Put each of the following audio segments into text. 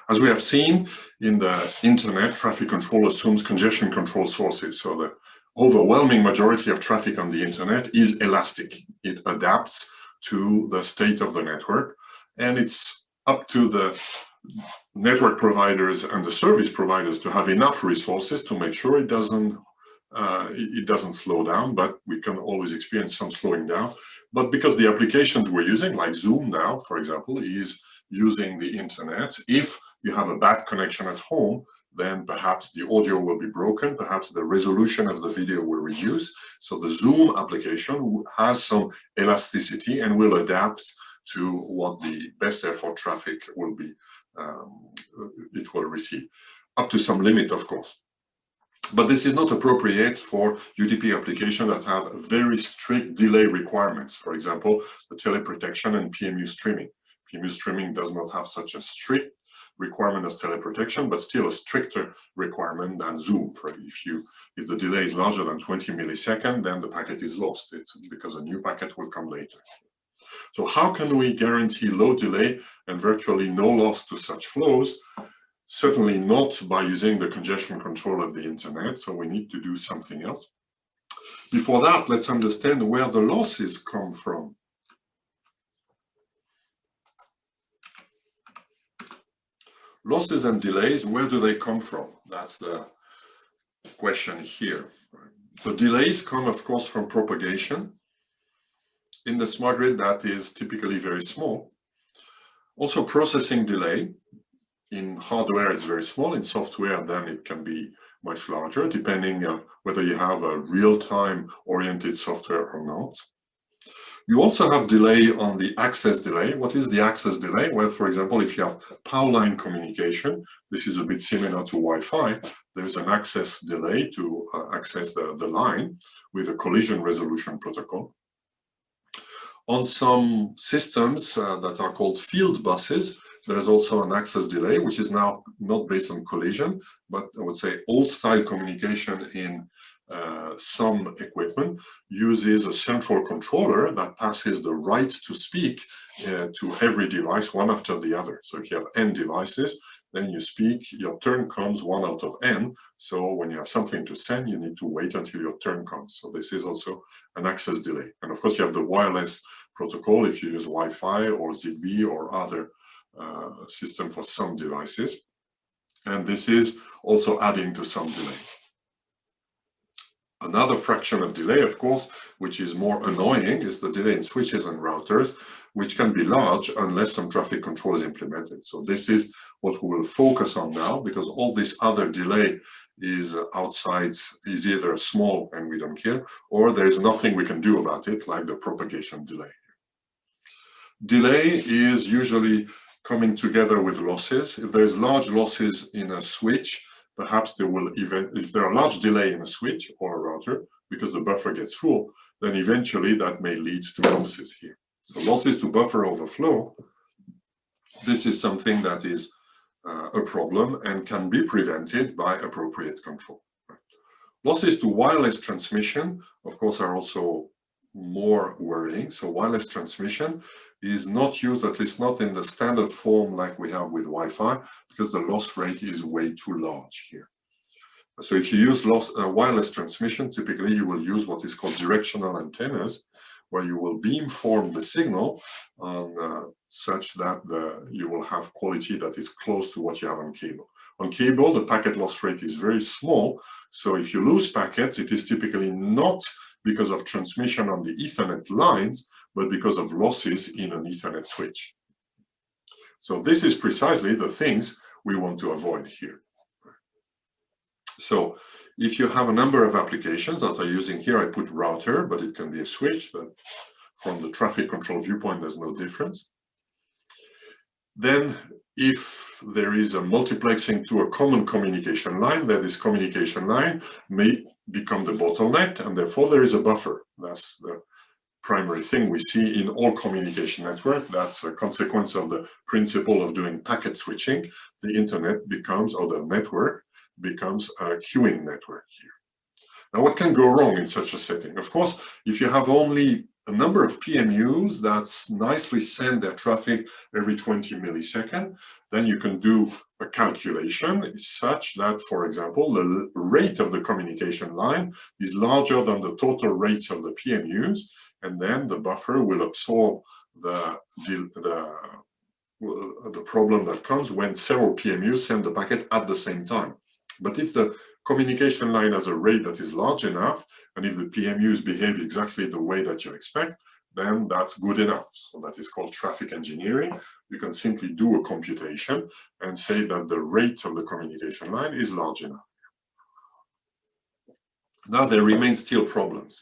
As we have seen in the internet, traffic control assumes congestion control sources. So the overwhelming majority of traffic on the internet is elastic. It adapts to the state of the network, and it's up to the network providers and the service providers to have enough resources to make sure it doesn't slow down, but we can always experience some slowing down. But because the applications we're using, like Zoom now, for example, is using the internet, if you have a bad connection at home, then perhaps the audio will be broken, perhaps the resolution of the video will reduce. So the Zoom application has some elasticity and will adapt to what the best effort traffic will be, it will receive, up to some limit, of course. But this is not appropriate for UDP applications that have very strict delay requirements. For example, the teleprotection and PMU streaming. PMU streaming does not have such a strict requirement as teleprotection, but still a stricter requirement than Zoom. If the delay is larger than 20 milliseconds, then the packet is lost. It's because a new packet will come later. So how can we guarantee low delay and virtually no loss to such flows? Certainly not by using the congestion control of the internet, so we need to do something else. Before that, let's understand where the losses come from. Losses and delays, where do they come from? That's the question here. So delays come, of course, from propagation. In the smart grid, that is typically very small. Also processing delay. In hardware, it's very small. In software, then it can be much larger, depending on whether you have a real-time oriented software or not. You also have delay on the access delay. What is the access delay? Well, for example, if you have power line communication, this is a bit similar to Wi-Fi. There's an access delay to access the line with a collision resolution protocol. On some systems that are called field buses, there is also an access delay, which is now not based on collision, but I would say old-style communication in some equipment uses a central controller that passes the right to speak to every device, one after the other. So if you have n devices, then you speak, your turn comes one out of n. So when you have something to send, you need to wait until your turn comes. So this is also an access delay. And of course, you have the wireless protocol if you use Wi-Fi or Zigbee or other system for some devices. And this is also adding to some delay. Another fraction of delay, of course, which is more annoying, is the delay in switches and routers, which can be large unless some traffic control is implemented. So this is what we will focus on now, because all this other delay is outside, is either small and we don't care, or there is nothing we can do about it, like the propagation delay. Delay is usually coming together with losses. If there's large losses in a switch, perhaps there will if there are large delay in a switch or a router because the buffer gets full, then eventually that may lead to losses here. So losses to buffer overflow, this is something that is a problem and can be prevented by appropriate control. Losses to wireless transmission, of course, are also more worrying. So wireless transmission is not used, at least not in the standard form like we have with Wi-Fi, because the loss rate is way too large here. So if you use wireless transmission, typically you will use what is called directional antennas, where you will beamform the signal on such that you will have quality that is close to what you have on cable. On cable, the packet loss rate is very small. So if you lose packets, it is typically not because of transmission on the Ethernet lines, but because of losses in an Ethernet switch. So this is precisely the things we want to avoid here. So if you have a number of applications that are using here, I put router, but it can be a switch. That from the traffic control viewpoint, there's no difference. Then if there is a multiplexing to a common communication line, then this communication line may become the bottleneck, and therefore there is a buffer. That's the primary thing we see in all communication network. That's a consequence of the principle of doing packet switching. The internet becomes, or the network becomes a queuing network here. Now, what can go wrong in such a setting? Of course, if you have only a number of PMUs that nicely send their traffic every 20 milliseconds, then you can do a calculation such that, for example, the rate of the communication line is larger than the total rates of the PMUs, and then the buffer will absorb the problem that comes when several PMUs send the packet at the same time. But if the communication line has a rate that is large enough, and if the PMUs behave exactly the way that you expect, then that's good enough. So that is called traffic engineering. You can simply do a computation and say that the rate of the communication line is large enough. Now there remain still problems.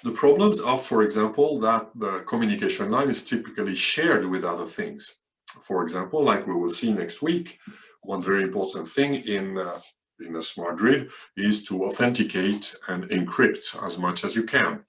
The problems are, for example, that the communication line is typically shared with other things. For example, like we will see next week, one very important thing in a smart grid is to authenticate and encrypt as much as you can.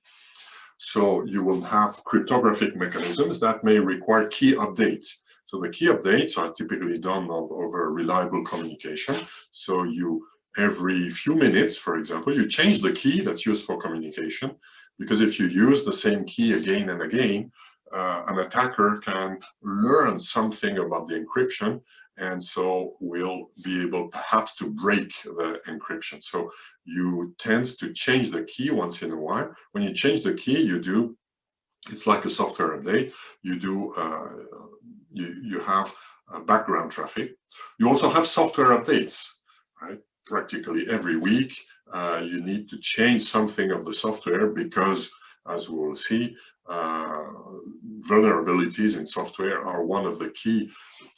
So you will have cryptographic mechanisms that may require key updates. So the key updates are typically done over reliable communication. So you, every few minutes, for example, you change the key that's used for communication, because if you use the same key again and again, an attacker can learn something about the encryption, and so we'll be able perhaps to break the encryption. So you tend to change the key once in a while. When you change the key, you do, it's like a software update. You do, you have background traffic. You also have software updates, right? Practically every week, you need to change something of the software because, as we will see, vulnerabilities in software are one of the key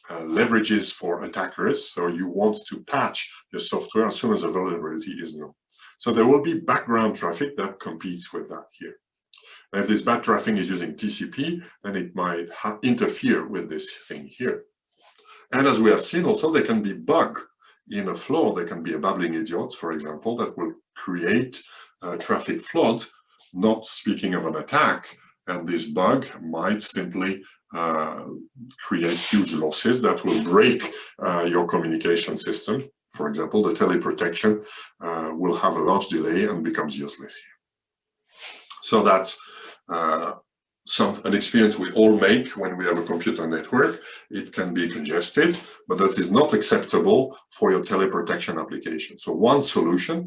leverages for attackers. So you want to patch your software as soon as a vulnerability is known. So there will be background traffic that competes with that here. And if this back traffic is using TCP, then it might interfere with this thing here. And as we have seen also, there can be bug in a flow. There can be a babbling idiot, for example, that will create a traffic flood, not speaking of an attack. And this bug might simply create huge losses that will break your communication system. For example, the teleprotection will have a large delay and becomes useless here. So that's an experience we all make when we have a computer network. It can be congested, but that is not acceptable for your teleprotection application. So one solution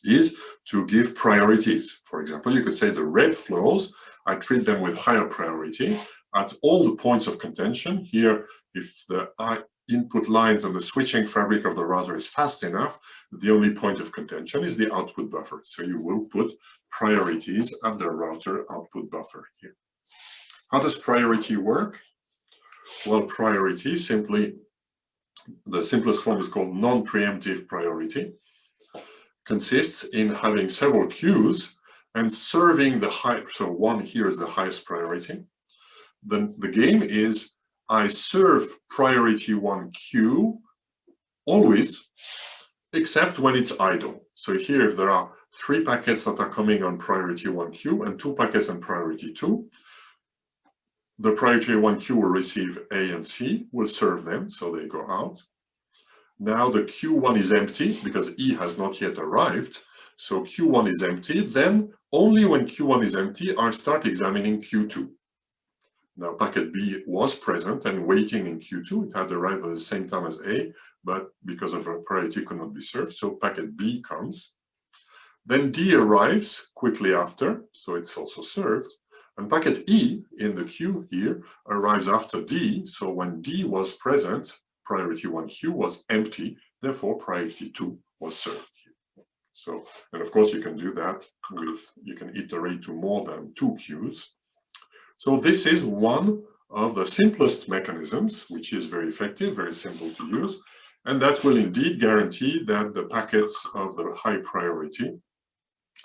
is to give priorities. For example, you could say the red flows, I treat them with higher priority at all the points of contention. Here, if the input lines and the switching fabric of the router is fast enough, the only point of contention is the output buffer. So you will put priorities at the router output buffer here. How does priority work? Well, priority simply, the simplest form is called non-preemptive priority, consists in having several queues and serving the high, so one here is the highest priority. Then the game is I serve priority one queue always, except when it's idle. So here, if there are 3 packets that are coming on priority one queue and 2 packets on priority 2, the priority one queue will receive A and C, will serve them, so they go out. Now the Q1 is empty because E has not yet arrived. So Q1 is empty. Then only when Q1 is empty, I start examining Q2. Now packet B was present and waiting in Q2. It had arrived at the same time as A, but because of a priority could not be served. So packet B comes. Then D arrives quickly after, so it's also served. And packet E in the queue here arrives after D. So when D was present, priority 1 queue was empty, therefore priority 2 was served here. So, and of course you can do that with, you can iterate to more than 2 queues. So this is one of the simplest mechanisms, which is very effective, very simple to use, and that will indeed guarantee that the packets of the high priority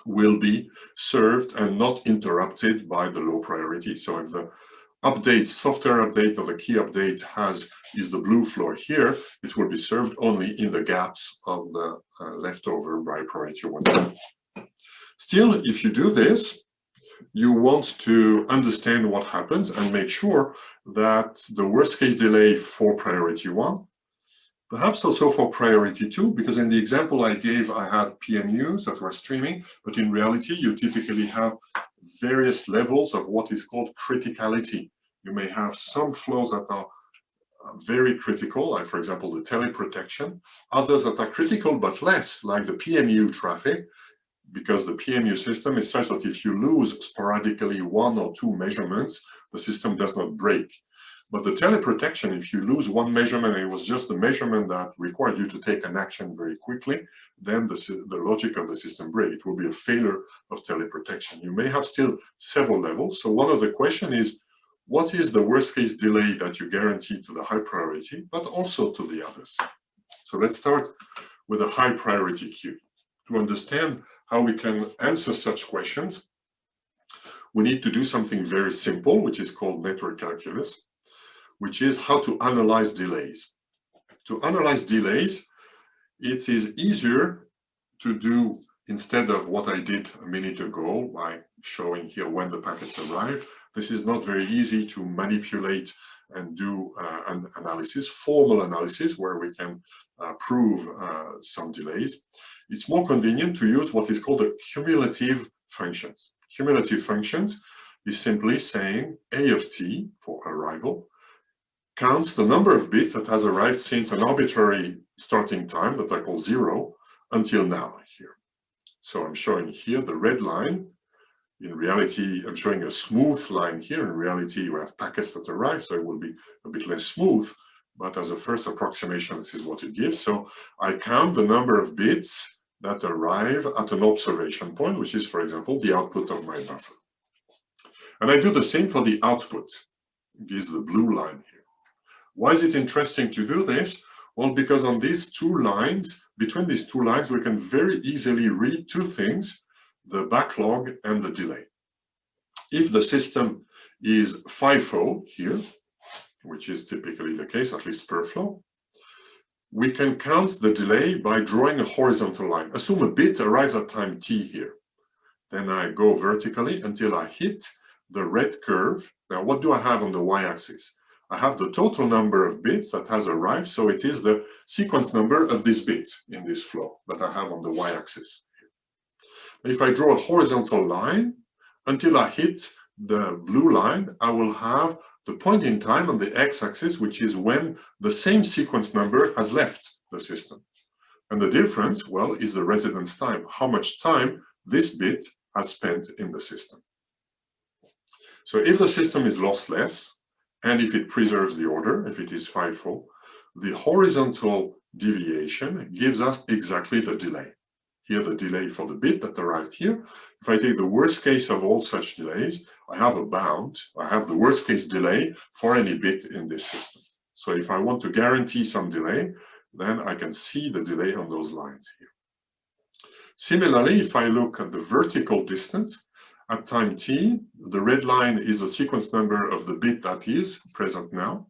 will be served and not interrupted by the low priority. So if the update, software update or the key update is the blue floor here, it will be served only in the gaps of the leftover by priority 1. Still, if you do this, you want to understand what happens and make sure that the worst case delay for priority 1, perhaps also for priority 2, because in the example I gave, I had PMUs that were streaming, but in reality, you typically have various levels of what is called criticality. You may have some flows that are very critical, like for example the teleprotection, others that are critical but less, like the PMU traffic, because the PMU system is such that if you lose sporadically one or two measurements, the system does not break. But the teleprotection, if you lose one measurement and it was just the measurement that required you to take an action very quickly, then the logic of the system breaks. It will be a failure of teleprotection. You may have still several levels. So one of the questions is, what is the worst case delay that you guarantee to the high priority, but also to the others? So let's start with a high priority queue. To understand how we can answer such questions, we need to do something very simple, which is called network calculus, which is how to analyze delays. To analyze delays, it is easier to do, instead of what I did a minute ago by showing here when the packets arrive. This is not very easy to manipulate and do an analysis, formal analysis, where we can prove some delays. It's more convenient to use what is called a cumulative functions. Cumulative functions is simply saying A of t, for arrival, counts the number of bits that has arrived since an arbitrary starting time that I call 0 until now here. So I'm showing here the red line. In reality, I'm showing a smooth line here. In reality, you have packets that arrive, so it will be a bit less smooth. But as a first approximation, this is what it gives. So I count the number of bits that arrive at an observation point, which is, for example, the output of my buffer. And I do the same for the output. It gives the blue line here. Why is it interesting to do this? Well, because on these two lines, between these two lines, we can very easily read two things: the backlog and the delay. If the system is FIFO here, which is typically the case, at least per flow, we can count the delay by drawing a horizontal line. Assume a bit arrives at time t here. Then I go vertically until I hit the red curve. Now, what do I have on the y-axis? I have the total number of bits that has arrived, so it is the sequence number of this bit in this flow that I have on the y-axis. If I draw a horizontal line until I hit the blue line, I will have the point in time on the x-axis, which is when the same sequence number has left the system. And the difference, well, is the residence time, how much time this bit has spent in the system. So if the system is lossless, and if it preserves the order, if it is FIFO, the horizontal deviation gives us exactly the delay. Here, the delay for the bit that arrived here. If I take the worst case of all such delays, I have a bound. I have the worst case delay for any bit in this system. So if I want to guarantee some delay, then I can see the delay on those lines here. Similarly, if I look at the vertical distance, at time t, the red line is the sequence number of the bit that is present now.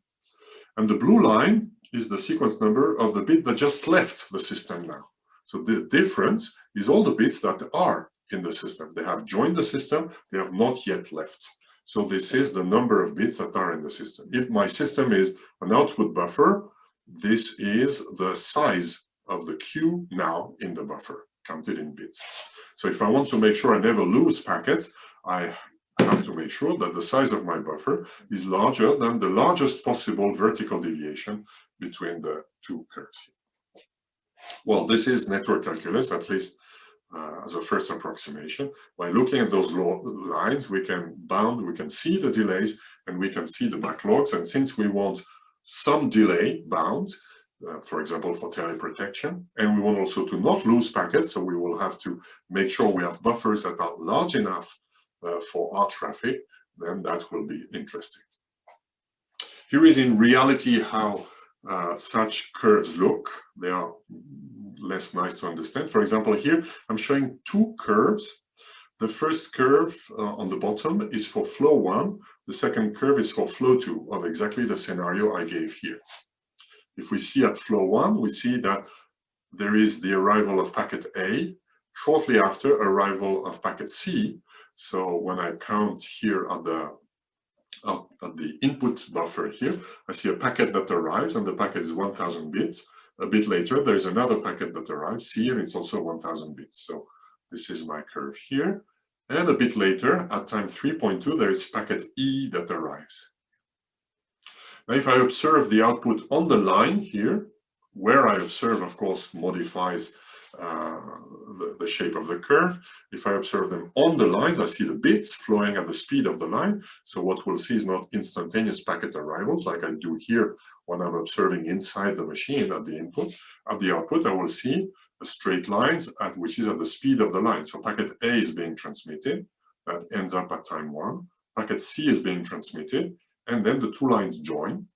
And the blue line is the sequence number of the bit that just left the system now. So the difference is all the bits that are in the system. They have joined the system, they have not yet left. So this is the number of bits that are in the system. If my system is an output buffer, this is the size of the queue now in the buffer, counted in bits. So if I want to make sure I never lose packets, I have to make sure that the size of my buffer is larger than the largest possible vertical deviation between the two curves. Well, this is network calculus, at least as a first approximation. By looking at those lines, we can see the delays and we can see the backlogs. And since we want some delay bound, for example, for teleprotection, and we want also to not lose packets, so we will have to make sure we have buffers that are large enough for our traffic, then that will be interesting. Here is in reality how such curves look. They are less nice to understand. For example, here I'm showing two curves. The first curve on the bottom is for flow 1. The second curve is for flow 2 of exactly the scenario I gave here. If we see at flow 1, we see that there is the arrival of packet A, shortly after arrival of packet C. So when I count here at the input buffer here, I see a packet that arrives, and the packet is 1000 bits. A bit later, there's another packet that arrives, C, and it's also 1000 bits. So this is my curve here. And a bit later, at time 3.2, there is packet E that arrives. Now, if I observe the output on the line here, where I observe, of course, modifies the shape of the curve. If I observe them on the lines, I see the bits flowing at the speed of the line. So what we'll see is not instantaneous packet arrivals like I do here when I'm observing inside the machine at the input. At the output, I will see a straight lines which is at the speed of the line. So packet A is being transmitted. That ends up at time 1. Packet C is being transmitted. And then the two lines join.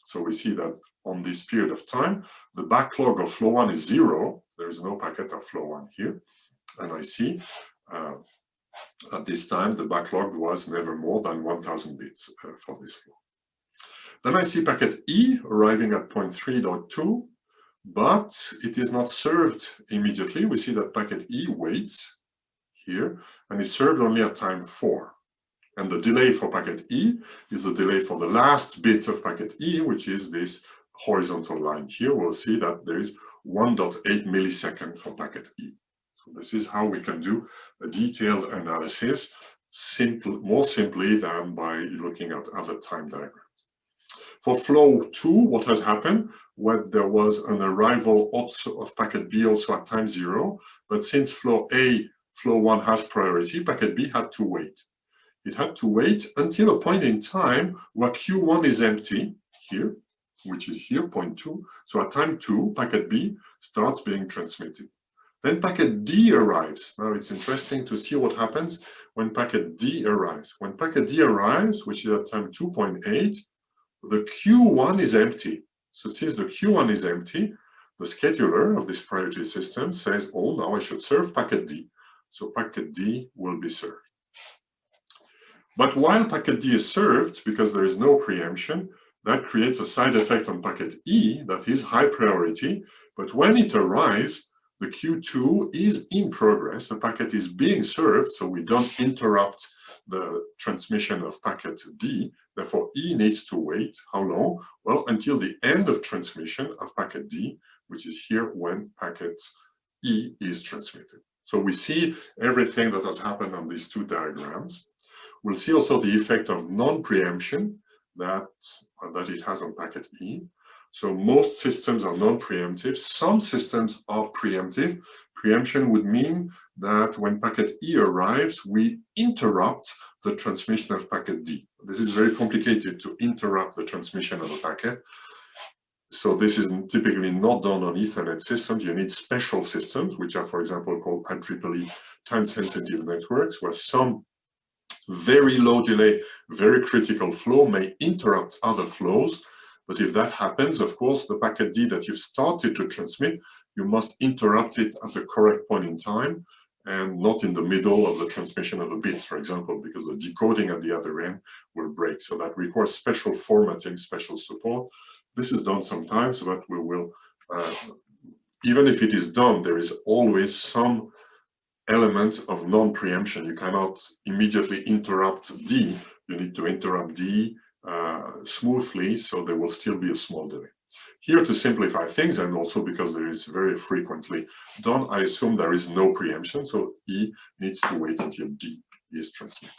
So we see that on this period of time, the backlog of flow 1 is 0. There is no packet of flow 1 here. And I see at this time, the backlog was never more than 1000 bits for this flow. Then I see packet E arriving at point 3.2, but it is not served immediately. We see that packet E waits here and is served only at time 4. And the delay for packet E is the delay for the last bit of packet E, which is this horizontal line here. We'll see that there is 1.8 millisecond for packet E. So this is how we can do a detailed analysis more simply than by looking at other time diagrams. For flow 2, what has happened? Well, there was an arrival also of packet B also at time 0, but since flow 1 has priority, packet B had to wait. It had to wait until a point in time where Q1 is empty, here, which is here, point 2. So at time 2, packet B starts being transmitted. Then packet D arrives. Now it's interesting to see what happens when packet D arrives. When packet D arrives, which is at time 2.8, the Q1 is empty. So since the Q1 is empty, the scheduler of this priority system says, oh, now I should serve packet D. So packet D will be served. But while packet D is served, because there is no preemption, that creates a side effect on packet E that is high priority. But when it arrives, the Q2 is in progress. The packet is being served, so we don't interrupt the transmission of packet D. Therefore, E needs to wait. How long? Well, until the end of transmission of packet D, which is here when packet E is transmitted. So we see everything that has happened on these two diagrams. We'll see also the effect of non-preemption that it has on packet E. So most systems are non-preemptive. Some systems are preemptive. Preemption would mean that when packet E arrives, we interrupt the transmission of packet D. This is very complicated to interrupt the transmission of a packet. So this is typically not done on Ethernet systems. You need special systems, which are, for example, called IEEE time-sensitive networks, where some very low delay, very critical flow may interrupt other flows. But if that happens, of course, the packet D that you've started to transmit, you must interrupt it at the correct point in time and not in the middle of the transmission of a bit, for example, because the decoding at the other end will break. So that requires special formatting, special support. This is done sometimes, but we will, even if it is done, there is always some element of non-preemption. You cannot immediately interrupt D. You need to interrupt D smoothly, so there will still be a small delay. Here, to simplify things, and also because there is very frequently done, I assume there is no preemption, so E needs to wait until D is transmitted.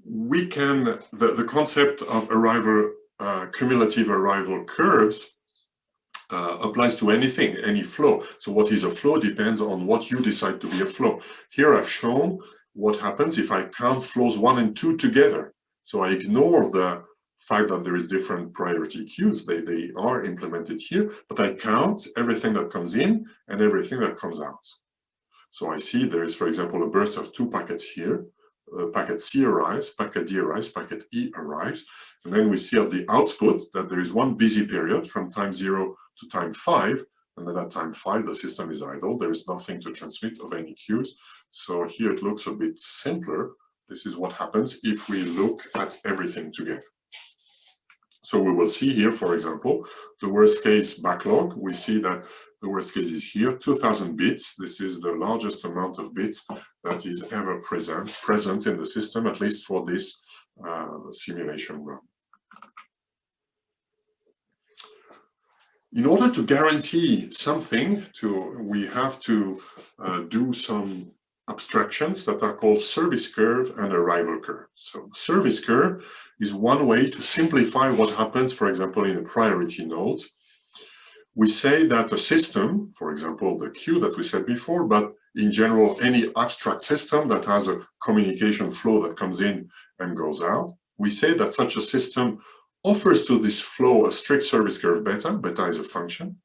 We can, the concept of arrival, cumulative arrival curves applies to anything, any flow. So what is a flow depends on what you decide to be a flow. Here I've shown what happens if I count flows 1 and 2 together. So I ignore the fact that there is different priority queues. They are implemented here, but I count everything that comes in and everything that comes out. So I see there is, for example, a burst of 2 packets here. Packet C arrives, packet D arrives, packet E arrives. And then we see at the output that there is one busy period from time 0 to time 5. And then at time 5, the system is idle. There is nothing to transmit of any queues. So here it looks a bit simpler. This is what happens if we look at everything together. So we will see here, for example, the worst case backlog. We see that the worst case is here, 2000 bits. This is the largest amount of bits that is ever present in the system, at least for this simulation run. In order to guarantee something, we have to do some abstractions that are called service curve and arrival curve. So service curve is one way to simplify what happens, for example, in a priority node. We say that a system, for example, the queue that we said before, but in general, any abstract system that has a communication flow that comes in and goes out, we say that such a system offers to this flow a strict service curve beta. Beta is a function.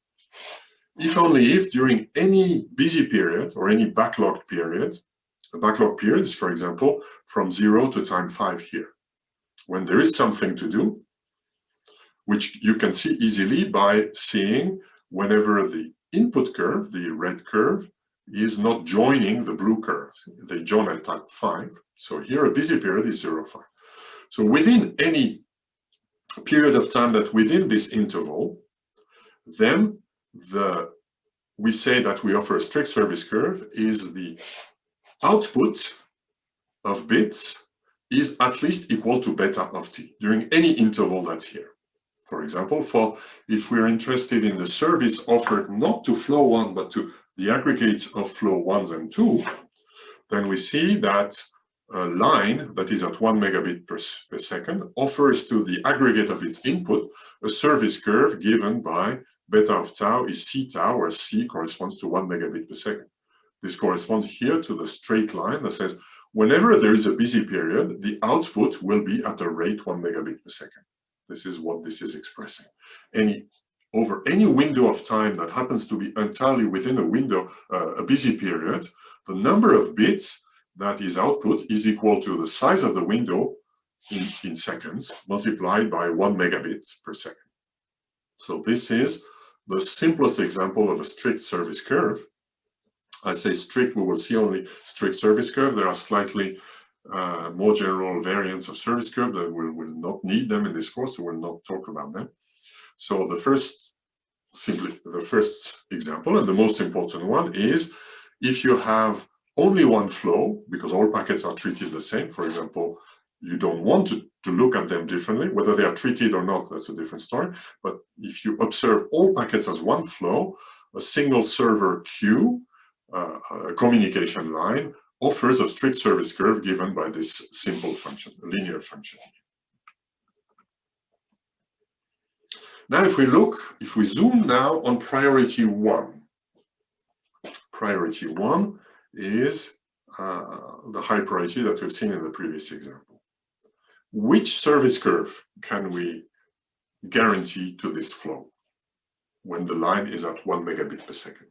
If only if during any busy period or any backlogged period, a backlog period is, for example, from 0 to time 5 here. When there is something to do, which you can see easily by seeing whenever the input curve, the red curve, is not joining the blue curve. They join at time 5. So here a busy period is 0, 5. So within any period of time that within this interval, then we say that we offer a strict service curve is the output of bits is at least equal to beta of t during any interval that's here. For example, if we're interested in the service offered not to flow 1 but to the aggregates of flow 1s and 2, then we see that a line that is at 1 megabit per second offers to the aggregate of its input a service curve given by beta of tau is c tau, where c corresponds to 1 megabit per second. This corresponds here to the straight line that says whenever there is a busy period, the output will be at a rate 1 megabit per second. This is what this is expressing. Over any window of time that happens to be entirely within a window, a busy period, the number of bits that is output is equal to the size of the window in seconds multiplied by 1 megabit per second. So this is the simplest example of a strict service curve. I say strict, we will see only strict service curve. There are slightly more general variants of service curve that we will not need them in this course, so we'll not talk about them. So the first example and the most important one is if you have only one flow, because all packets are treated the same. For example, you don't want to look at them differently, whether they are treated or not, that's a different story. But if you observe all packets as one flow, a single server queue, a communication line, offers a strict service curve given by this simple function, a linear function. Now if we zoom now on priority 1. Priority 1 is the high priority that we've seen in the previous example. Which service curve can we guarantee to this flow when the line is at 1 megabit per second?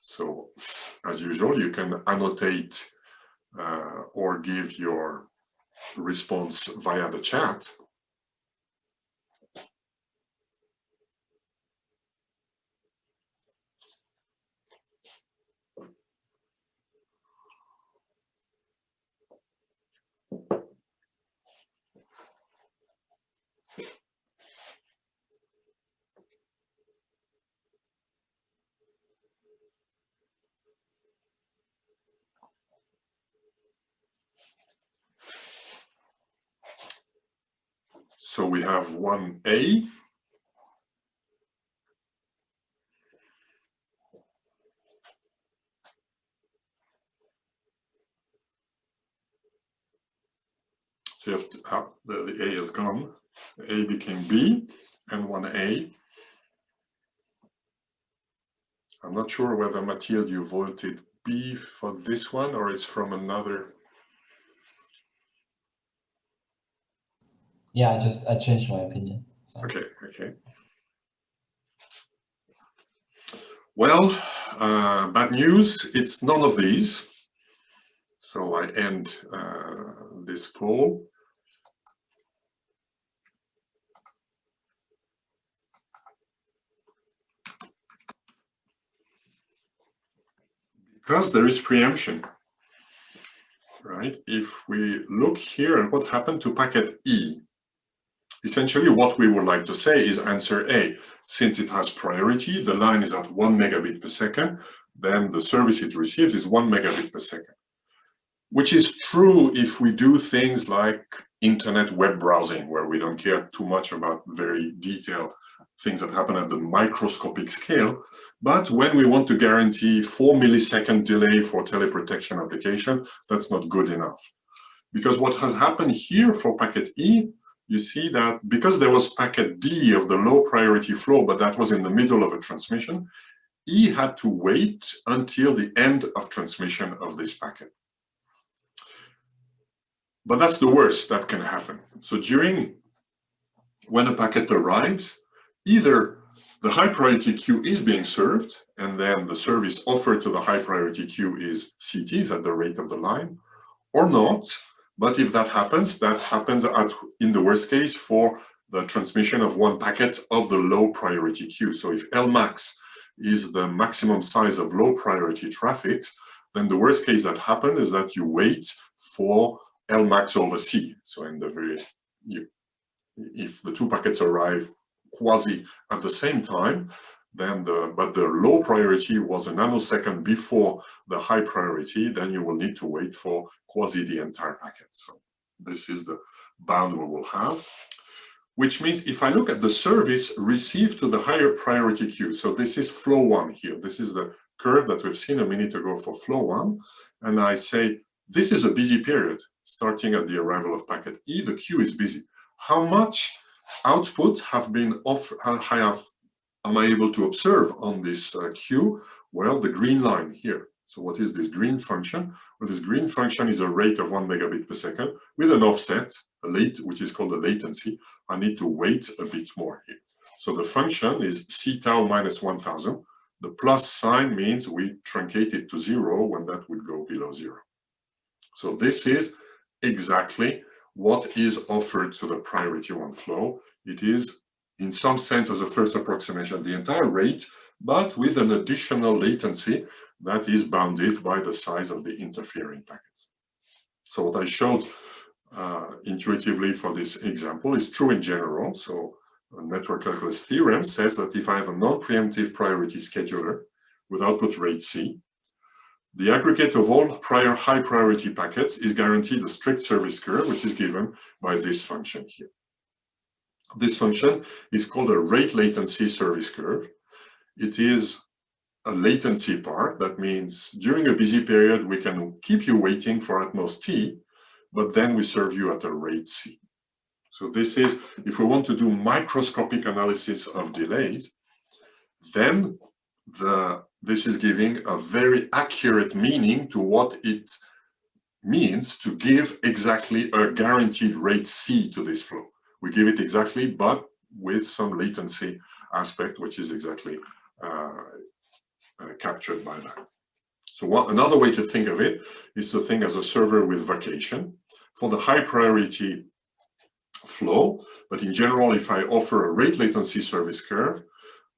So as usual, you can annotate or give your response via the chat. So we have 1A. So you have to, the A is gone. A became B and 1A. I'm not sure whether Mathilde, you voted B for this one or it's from another. Yeah, I changed my opinion. So. Okay. Well, bad news, it's none of these. So I end this poll. Because there is preemption, right? If we look here at what happened to packet E, essentially what we would like to say is answer A. Since it has priority, the line is at 1 megabit per second, then the service it receives is 1 megabit per second. Which is true if we do things like internet web browsing, where we don't care too much about very detailed things that happen at the microscopic scale. But when we want to guarantee 4 millisecond delay for teleprotection application, that's not good enough. Because what has happened here for packet E, you see that because there was packet D of the low priority flow, but that was in the middle of a transmission, E had to wait until the end of transmission of this packet. But that's the worst that can happen. So when a packet arrives, either the high priority queue is being served, and then the service offered to the high priority queue is CT, is at the rate of the line, or not. But if that happens in the worst case for the transmission of one packet of the low priority queue. So if Lmax is the maximum size of low priority traffics, then the worst case that happens is that you wait for Lmax over C. So if the two packets arrive quasi at the same time, then but the low priority was a nanosecond before the high priority, then you will need to wait for quasi the entire packet. So this is the bound we will have, which means if I look at the service received to the higher priority queue, so this is flow 1 here. This is the curve that we've seen a minute ago for flow 1. And I say, this is a busy period starting at the arrival of packet E. The queue is busy. How much output am I able to observe on this queue? Well, the green line here. So what is this green function? Well, this green function is a rate of 1 megabit per second with an offset, which is called a latency. I need to wait a bit more here. So the function is C tau minus 1000. The plus sign means we truncate it to 0 when that would go below 0. So this is exactly what is offered to the priority 1 flow. It is, in some sense, as a first approximation, the entire rate, but with an additional latency that is bounded by the size of the interfering packets. So what I showed intuitively for this example is true in general. So a network calculus theorem says that if I have a non-preemptive priority scheduler with output rate C, the aggregate of all prior high priority packets is guaranteed a strict service curve, which is given by this function here. This function is called a rate latency service curve. It is a latency part. That means during a busy period, we can keep you waiting for at most T, but then we serve you at a rate C. So this is, if we want to do microscopic analysis of delays, then this is giving a very accurate meaning to what it means to give exactly a guaranteed rate C to this flow. We give it exactly, but with some latency aspect, which is exactly captured by that. So another way to think of it is to think as a server with vacation for the high priority flow. But in general, if I offer a rate latency service curve,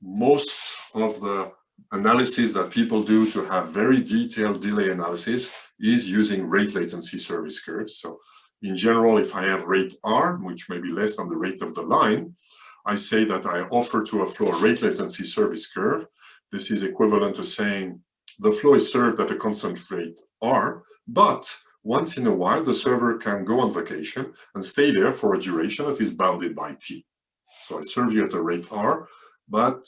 most of the analysis that people do to have very detailed delay analysis is using rate latency service curves. So in general, if I have rate R, which may be less than the rate of the line, I say that I offer to a flow a rate latency service curve. This is equivalent to saying the flow is served at a constant rate R, but once in a while, the server can go on vacation and stay there for a duration that is bounded by T. So I serve you at a rate R, but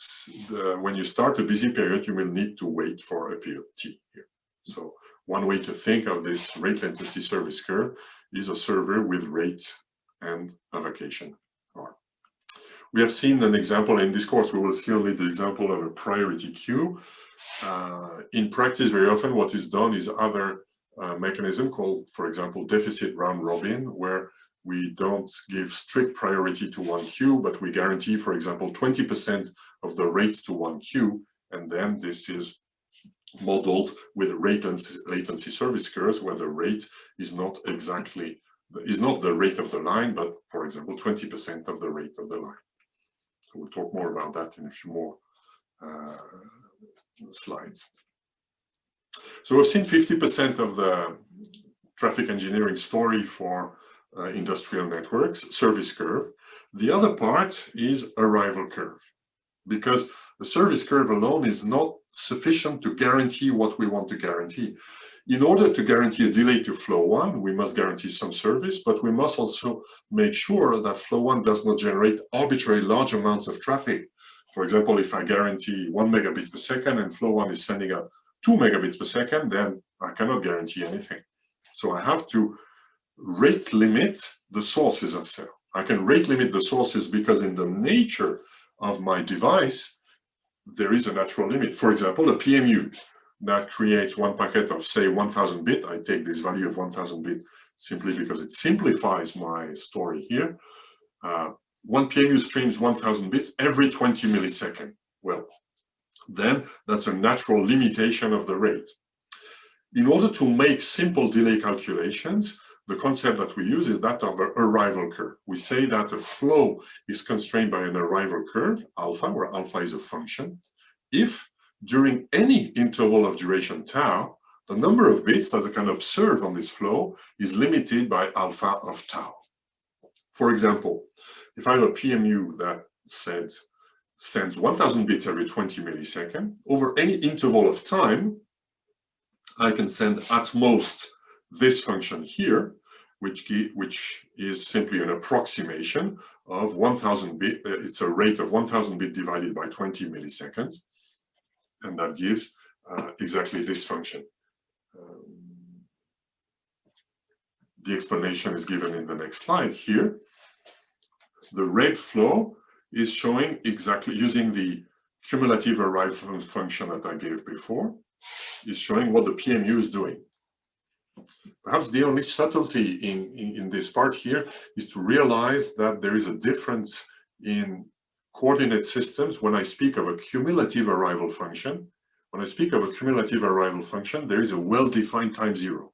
when you start a busy period, you will need to wait for a period T here. So one way to think of this rate latency service curve is a server with rate and a vacation R. We have seen an example in this course. We will see only the example of a priority queue. In practice, very often what is done is other mechanism called, for example, deficit round robin, where we don't give strict priority to one queue, but we guarantee, for example, 20% of the rate to one queue, and then this is modeled with rate latency service curves, where the rate is not the rate of the line, but, for example, 20% of the rate of the line. So we'll talk more about that in a few more slides. So we've seen 50% of the traffic engineering story for industrial networks, service curve. The other part is arrival curve, because the service curve alone is not sufficient to guarantee what we want to guarantee. In order to guarantee a delay to flow 1, we must guarantee some service, but we must also make sure that flow 1 does not generate arbitrary large amounts of traffic. For example, if I guarantee 1 megabit per second and flow 1 is sending out 2 megabits per second, then I cannot guarantee anything. So I have to rate limit the sources I sell. I can rate limit the sources because in the nature of my device, there is a natural limit. For example, a PMU that creates one packet of, say, 1000 bit. I take this value of 1000 bit simply because it simplifies my story here. One PMU streams 1000 bits every 20 milliseconds. Well, then that's a natural limitation of the rate. In order to make simple delay calculations, the concept that we use is that of an arrival curve. We say that a flow is constrained by an arrival curve, alpha, where alpha is a function, if during any interval of duration tau, the number of bits that I can observe on this flow is limited by alpha of tau. For example, if I have a PMU that sends 1000 bits every 20 milliseconds, over any interval of time, I can send at most this function here, which is simply an approximation of 1000 bit. It's a rate of 1000 bit divided by 20 milliseconds. And that gives exactly this function. The explanation is given in the next slide here. The rate flow is showing exactly, using the cumulative arrival function that I gave before, is showing what the PMU is doing. Perhaps the only subtlety in this part here is to realize that there is a difference in coordinate systems when I speak of a cumulative arrival function. When I speak of a cumulative arrival function, there is a well-defined time zero.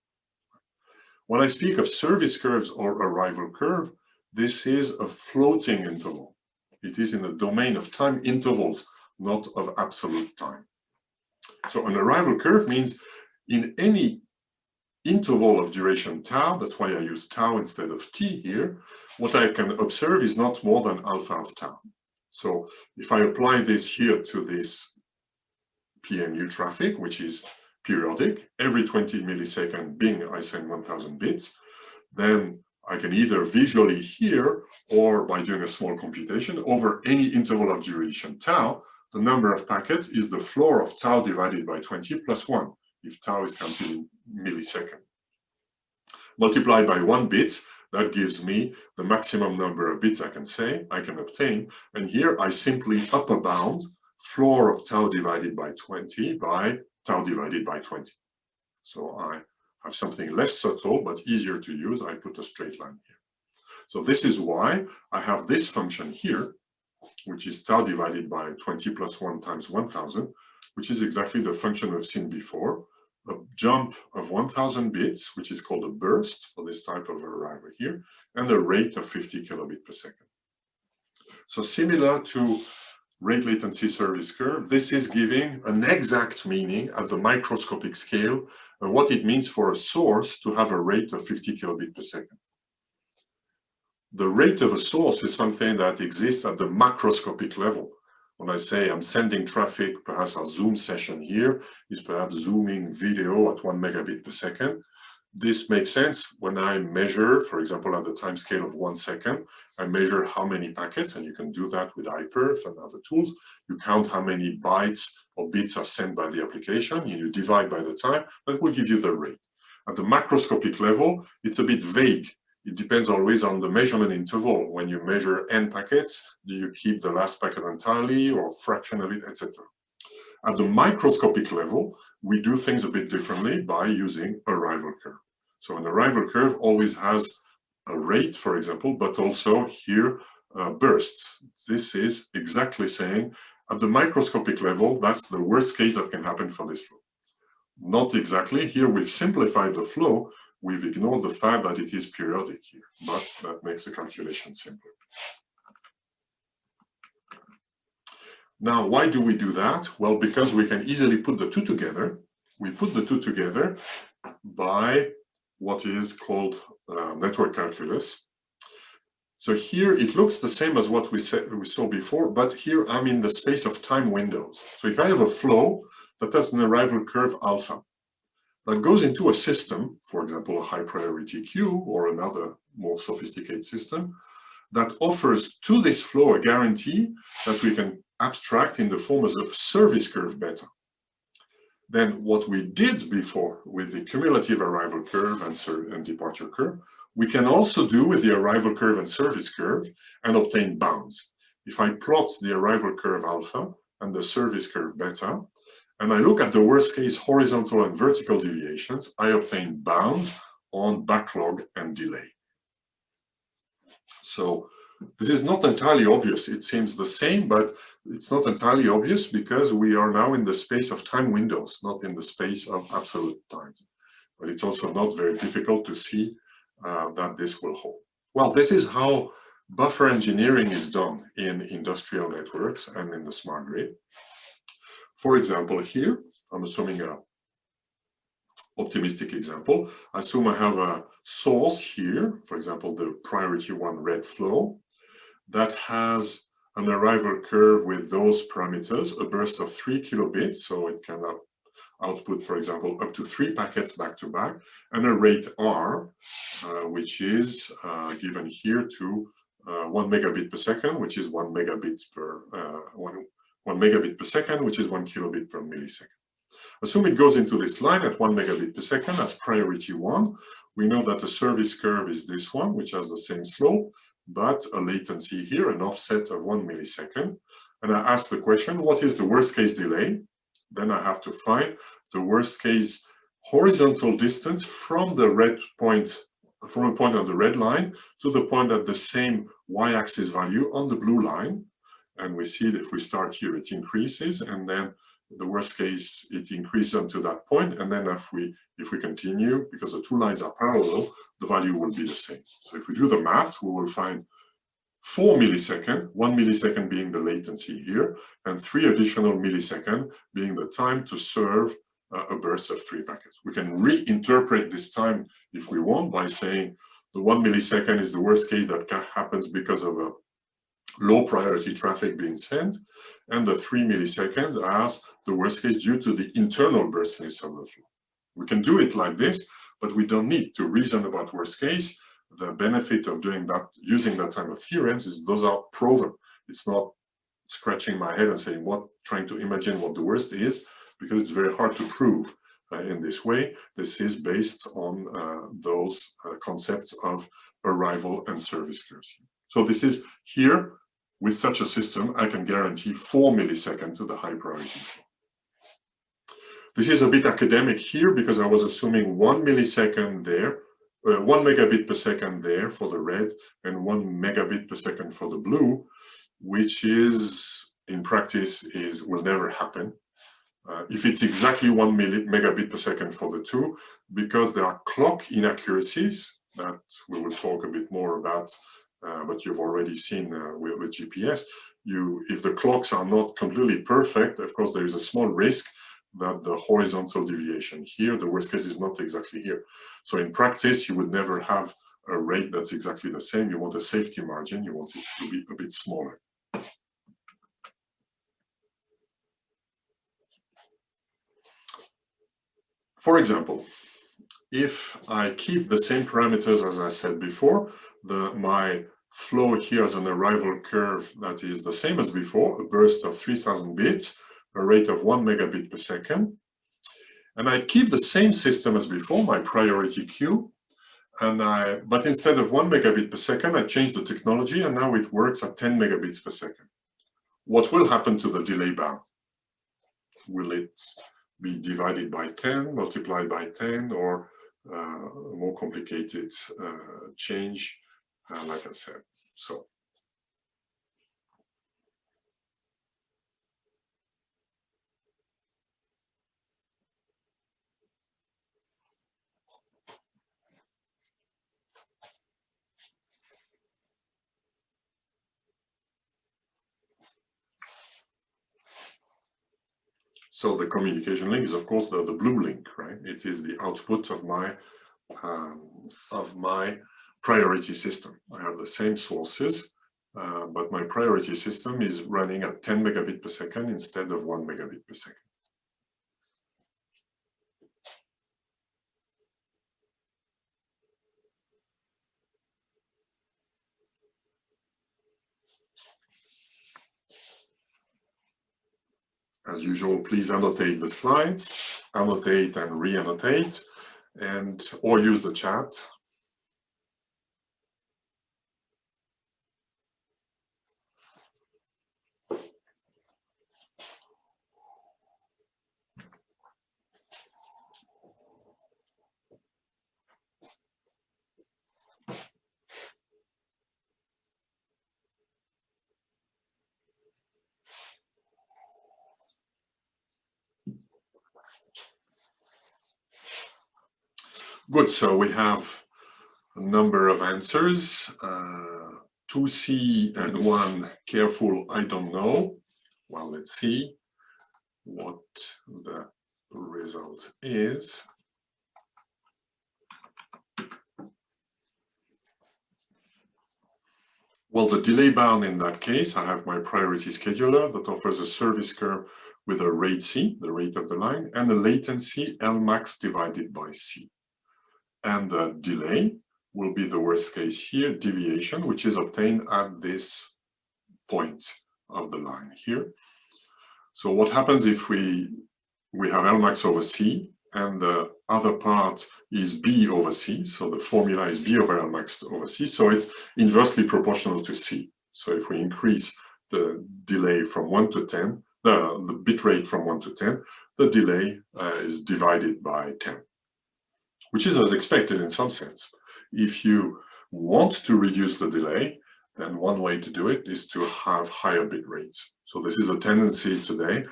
When I speak of service curves or arrival curve, this is a floating interval. It is in the domain of time intervals, not of absolute time. So an arrival curve means in any interval of duration tau, that's why I use tau instead of t here, what I can observe is not more than alpha of tau. So if I apply this here to this PMU traffic, which is periodic, every 20 milliseconds bing, I send 1000 bits, then I can either visually hear or by doing a small computation over any interval of duration tau, the number of packets is the floor of tau divided by 20 plus 1, if tau is counted in milliseconds. Multiplied by 1 bits, that gives me the maximum number of bits I can obtain. And here I simply upper bound floor of tau divided by 20 by tau divided by 20. So I have something less subtle but easier to use. I put a straight line here. So this is why I have this function here, which is tau divided by 20 plus 1 times 1000, which is exactly the function we've seen before. A jump of 1000 bits, which is called a burst for this type of arrival here, and a rate of 50 kilobits per second. So similar to rate latency service curve, this is giving an exact meaning at the microscopic scale of what it means for a source to have a rate of 50 kilobits per second. The rate of a source is something that exists at the macroscopic level. When I say I'm sending traffic, perhaps our Zoom session here is perhaps zooming video at 1 megabit per second. This makes sense when I measure, for example, at the time scale of 1 second, I measure how many packets, and you can do that with iPerf and other tools. You count how many bytes or bits are sent by the application, and you divide by the time, that will give you the rate. At the macroscopic level, it's a bit vague. It depends always on the measurement interval. When you measure n packets, do you keep the last packet entirely or a fraction of it, etc. At the microscopic level, we do things a bit differently by using arrival curve. So an arrival curve always has a rate, for example, but also here bursts. This is exactly saying at the microscopic level, that's the worst case that can happen for this flow. Not exactly. Here we've simplified the flow. We've ignored the fact that it is periodic here, but that makes the calculation simpler. Now, why do we do that? Well, because we can easily put the two together. We put the two together by what is called network calculus. So here it looks the same as what we saw before, but here I'm in the space of time windows. So if I have a flow that has an arrival curve alpha that goes into a system, for example, a high priority queue or another more sophisticated system, that offers to this flow a guarantee that we can abstract in the form of service curve beta. Then what we did before with the cumulative arrival curve and departure curve, we can also do with the arrival curve and service curve and obtain bounds. If I plot the arrival curve alpha and the service curve beta, and I look at the worst case horizontal and vertical deviations, I obtain bounds on backlog and delay. So this is not entirely obvious. It seems the same, but it's not entirely obvious because we are now in the space of time windows, not in the space of absolute times. But it's also not very difficult to see that this will hold. Well, this is how buffer engineering is done in industrial networks and in the smart grid. For example, here, I'm assuming an optimistic example. Assume I have a source here, for example, the priority 1 red flow, that has an arrival curve with those parameters, a burst of 3 kilobits, so it can output, for example, up to 3 packets back to back, and a rate R, which is given here to 1 megabit per second, which is 1 megabit per 1 megabit per second, which is 1 kilobit per millisecond. Assume it goes into this line at 1 megabit per second as priority 1. We know that the service curve is this one, which has the same slope, but a latency here, an offset of 1 millisecond. And I ask the question, what is the worst case delay? Then I have to find the worst case horizontal distance from the red point, from a point on the red line to the point at the same y-axis value on the blue line. And we see that if we start here, it increases, and then the worst case, it increases until that point. And then if we continue, because the two lines are parallel, the value will be the same. So if we do the math, we will find 4 milliseconds, 1 millisecond being the latency here, and 3 additional milliseconds being the time to serve a burst of 3 packets. We can reinterpret this time if we want by saying the 1 millisecond is the worst case that happens because of a low priority traffic being sent, and the 3 milliseconds as the worst case due to the internal burstiness of the flow. We can do it like this, but we don't need to reason about worst case. The benefit of doing that, using that type of theorems, is those are proven. It's not scratching my head and saying trying to imagine what the worst is, because it's very hard to prove in this way. This is based on those concepts of arrival and service curves. So this is here, with such a system, I can guarantee 4 milliseconds to the high priority flow. This is a bit academic here because I was assuming 1 millisecond there, 1 megabit per second there for the red, and 1 megabit per second for the blue, which is, in practice, will never happen. If it's exactly 1 megabit per second for the two, because there are clock inaccuracies that we will talk a bit more about, but you've already seen with GPS, if the clocks are not completely perfect, of course, there is a small risk that the horizontal deviation here, the worst case is not exactly here. So in practice, you would never have a rate that's exactly the same. You want a safety margin, you want it to be a bit smaller. For example, if I keep the same parameters as I said before, my flow here has an arrival curve that is the same as before, a burst of 3000 bits, a rate of 1 megabit per second. And I keep the same system as before, my priority queue. But instead of 1 megabit per second, I change the technology, and now it works at 10 megabits per second. What will happen to the delay bound? Will it be divided by 10, multiplied by 10, or a more complicated change, like I said? So the communication link is, of course, the blue link, right? It is the output of my priority system. I have the same sources, but my priority system is running at 10 megabit per second instead of 1 megabit per second. As usual, please annotate the slides, annotate and re-annotate, or use the chat. Good, so we have a number of answers. 2C and 1, careful, I don't know. Well, let's see what the result is. Well, the delay bound in that case, I have my priority scheduler that offers a service curve with a rate C, the rate of the line, and a latency Lmax divided by C. And the delay will be the worst case here, deviation, which is obtained at this point of the line here. So what happens if we have Lmax over C and the other part is B over C, so the formula is B over Lmax over C, so it's inversely proportional to C. So if we increase the delay from 1 to 10, the bit rate from 1 to 10, the delay is divided by 10. Which is as expected in some sense. If you want to reduce the delay, then one way to do it is to have higher bit rates. So this is a tendency today.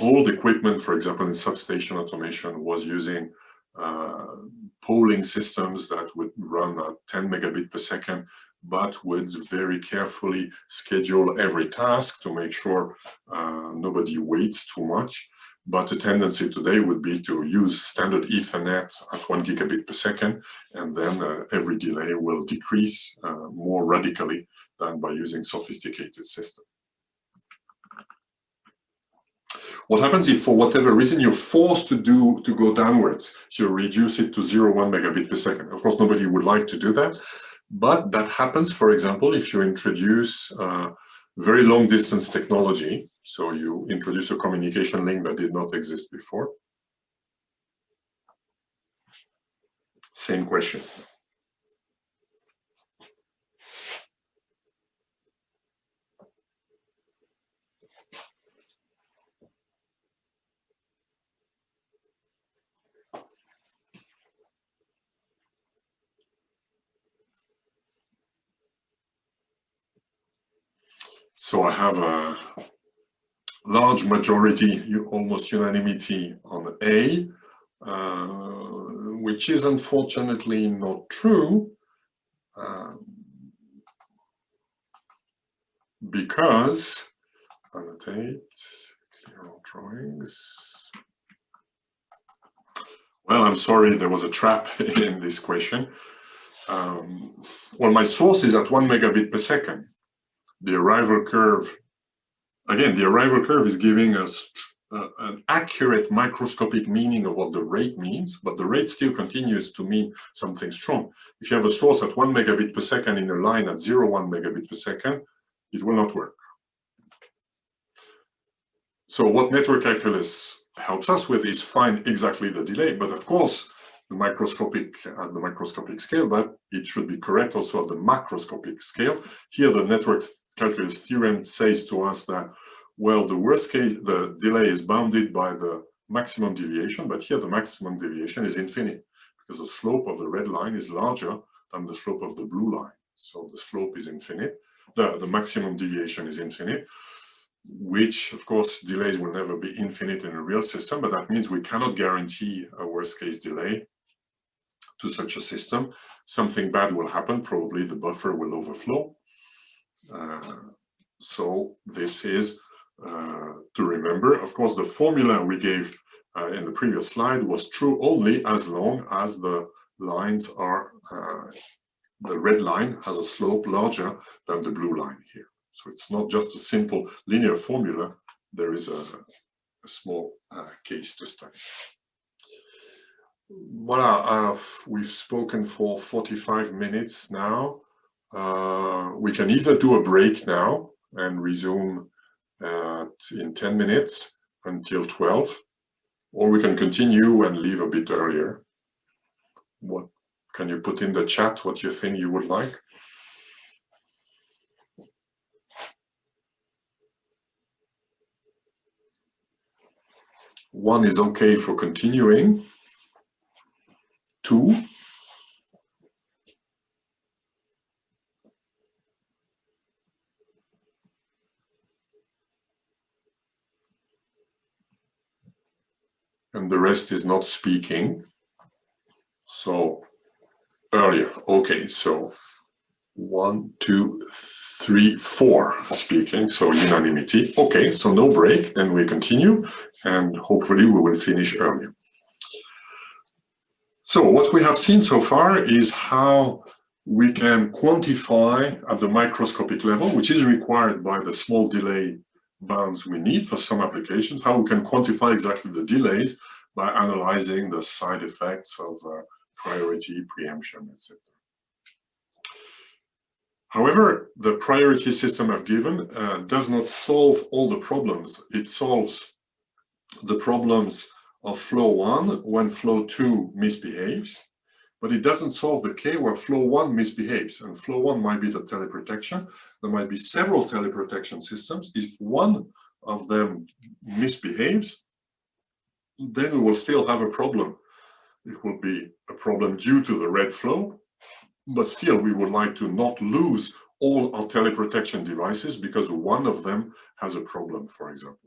Old equipment, for example, in substation automation was using polling systems that would run at 10 megabit per second, but would very carefully schedule every task to make sure nobody waits too much. But a tendency today would be to use standard Ethernet at 1 gigabit per second, and then every delay will decrease more radically than by using sophisticated systems. What happens if, for whatever reason, you're forced to go downwards? So you reduce it to 0.1 megabit per second. Of course, nobody would like to do that, but that happens, for example, if you introduce very long distance technology. So you introduce a communication link that did not exist before. Same question. So I have a large majority, almost unanimity on A, which is unfortunately not true, because, annotate, clear all drawings. Well, I'm sorry, there was a trap in this question. Well, my source is at 1 megabit per second. The arrival curve, again, the arrival curve is giving us an accurate microscopic meaning of what the rate means, but the rate still continues to mean something strong. If you have a source at 1 megabit per second in a line at 0.1 megabit per second, it will not work. So what network calculus helps us with is find exactly the delay, but of course, at the microscopic scale, but it should be correct also at the macroscopic scale. Here, the network calculus theorem says to us that, well, the worst case, the delay is bounded by the maximum deviation, but here the maximum deviation is infinite because the slope of the red line is larger than the slope of the blue line. So the slope is infinite, the maximum deviation is infinite, which of course delays will never be infinite in a real system, but that means we cannot guarantee a worst case delay to such a system. Something bad will happen, probably the buffer will overflow. So this is to remember. Of course, the formula we gave in the previous slide was true only as long as the lines are, the red line has a slope larger than the blue line here. So it's not just a simple linear formula, there is a small case to study. Voila, we've spoken for 45 minutes now. We can either do a break now and resume in 10 minutes, until 12, or we can continue and leave a bit earlier. What can you put in the chat what you think you would like? One is okay for continuing. 2. And the rest is not speaking. So earlier, okay, so 1, 2, 3, 4 speaking, so unanimity. Okay, so no break, then we continue, and hopefully we will finish earlier. So what we have seen so far is how we can quantify at the microscopic level, which is required by the small delay bounds we need for some applications, how we can quantify exactly the delays by analyzing the side effects of priority, preemption, etc. However, the priority system I've given does not solve all the problems. It solves the problems of flow 1 when flow 2 misbehaves, but it doesn't solve the case where flow 1 misbehaves. And flow 1 might be the teleprotection. There might be several teleprotection systems. If one of them misbehaves, then we will still have a problem. It will be a problem due to the red flow, but still we would like to not lose all our teleprotection devices because one of them has a problem, for example.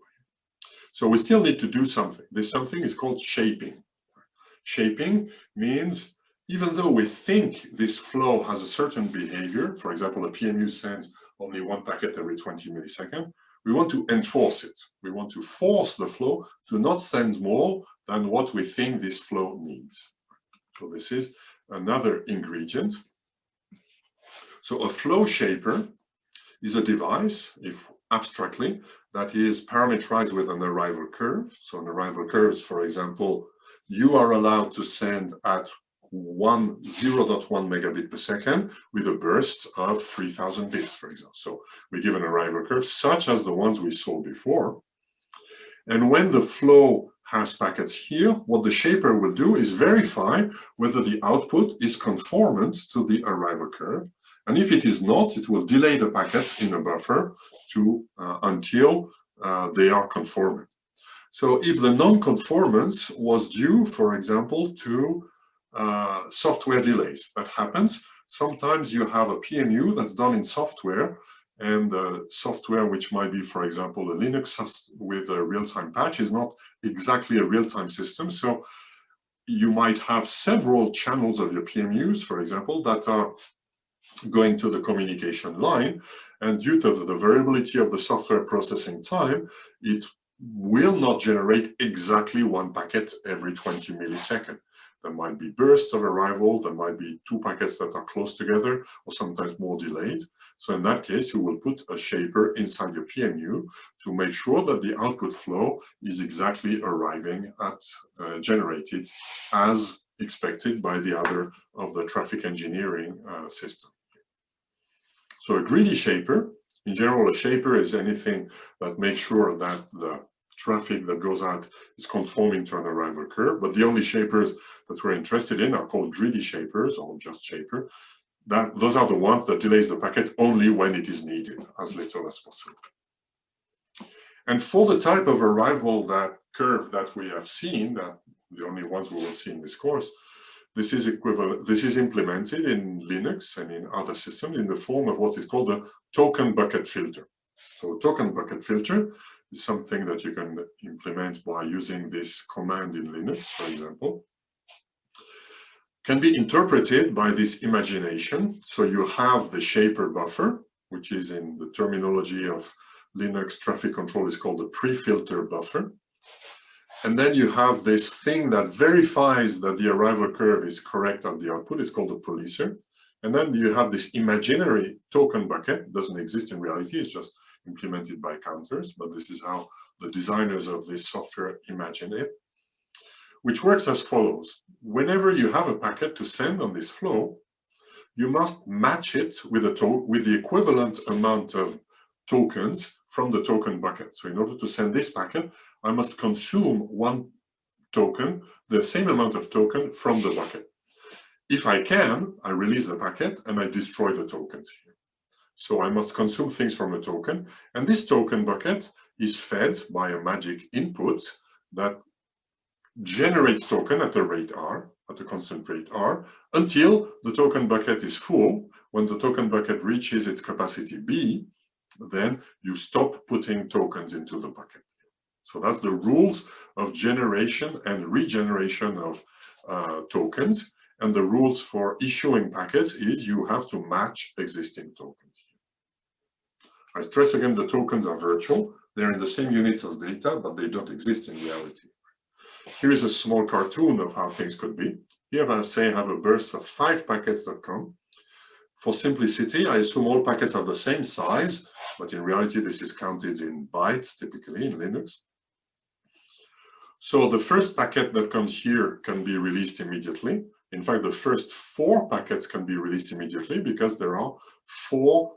So we still need to do something. This something is called shaping. Shaping means even though we think this flow has a certain behavior, for example, a PMU sends only one packet every 20 milliseconds, we want to enforce it. We want to force the flow to not send more than what we think this flow needs. So this is another ingredient. So a flow shaper is a device, if abstractly, that is parameterized with an arrival curve. So an arrival curve is, for example, you are allowed to send at 0.1 megabit per second with a burst of 3000 bits, for example. So we give an arrival curve such as the ones we saw before. And when the flow has packets here, what the shaper will do is verify whether the output is conformant to the arrival curve. And if it is not, it will delay the packets in a buffer until they are conformant. So if the non-conformance was due, for example, to software delays, that happens. Sometimes you have a PMU that's done in software, and the software, which might be, for example, a Linux with a real-time patch, is not exactly a real-time system. So you might have several channels of your PMUs, for example, that are going to the communication line, and due to the variability of the software processing time, it will not generate exactly one packet every 20 milliseconds. There might be bursts of arrival, there might be two packets that are close together, or sometimes more delayed. So in that case, you will put a shaper inside your PMU to make sure that the output flow is exactly arriving at generated as expected by the other of the traffic engineering system. So a greedy shaper, in general, a shaper is anything that makes sure that the traffic that goes out is conforming to an arrival curve, but the only shapers that we're interested in are called greedy shapers, or just shaper. Those are the ones that delays the packet only when it is needed, as little as possible. And for the type of arrival curve that we have seen, that the only ones we will see in this course, this is implemented in Linux and in other systems in the form of what is called a token bucket filter. So a token bucket filter is something that you can implement by using this command in Linux, for example. Can be interpreted by this imagination. So you have the shaper buffer, which is in the terminology of Linux traffic control is called a pre-filter buffer. And then you have this thing that verifies that the arrival curve is correct at the output. It's called a policer. And then you have this imaginary token bucket. It doesn't exist in reality. It's just implemented by counters. But this is how the designers of this software imagine it, which works as follows. Whenever you have a packet to send on this flow, you must match it with the equivalent amount of tokens from the token bucket. So in order to send this packet, I must consume one token, the same amount of token from the bucket. If I can, I release the packet and I destroy the tokens here. So I must consume things from a token, and this token bucket is fed by a magic input that generates token at a rate R, at a constant rate R, until the token bucket is full. When the token bucket reaches its capacity B, then you stop putting tokens into the bucket. So that's the rules of generation and regeneration of tokens. And the rules for issuing packets is you have to match existing tokens. I stress again, the tokens are virtual. They're in the same units as data, but they don't exist in reality. Here is a small cartoon of how things could be. Here I say I have a burst of 5 packets that come. For simplicity, I assume all packets are the same size, but in reality, this is counted in bytes, typically in Linux. So the first packet that comes here can be released immediately. In fact, the first 4 packets can be released immediately because there are 4,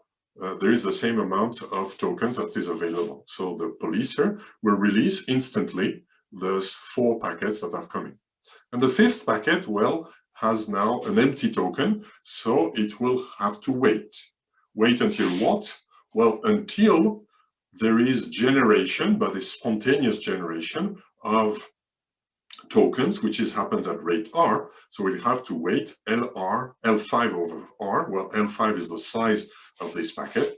there is the same amount of tokens that is available. So the policer will release instantly those 4 packets that have come in. And the 5th packet, well, has now an empty token, so it will have to wait. Wait until what? Well, until there is generation, but a spontaneous generation of tokens, which happens at rate R. So we have to wait L5 over R. Well, L5 is the size of this packet.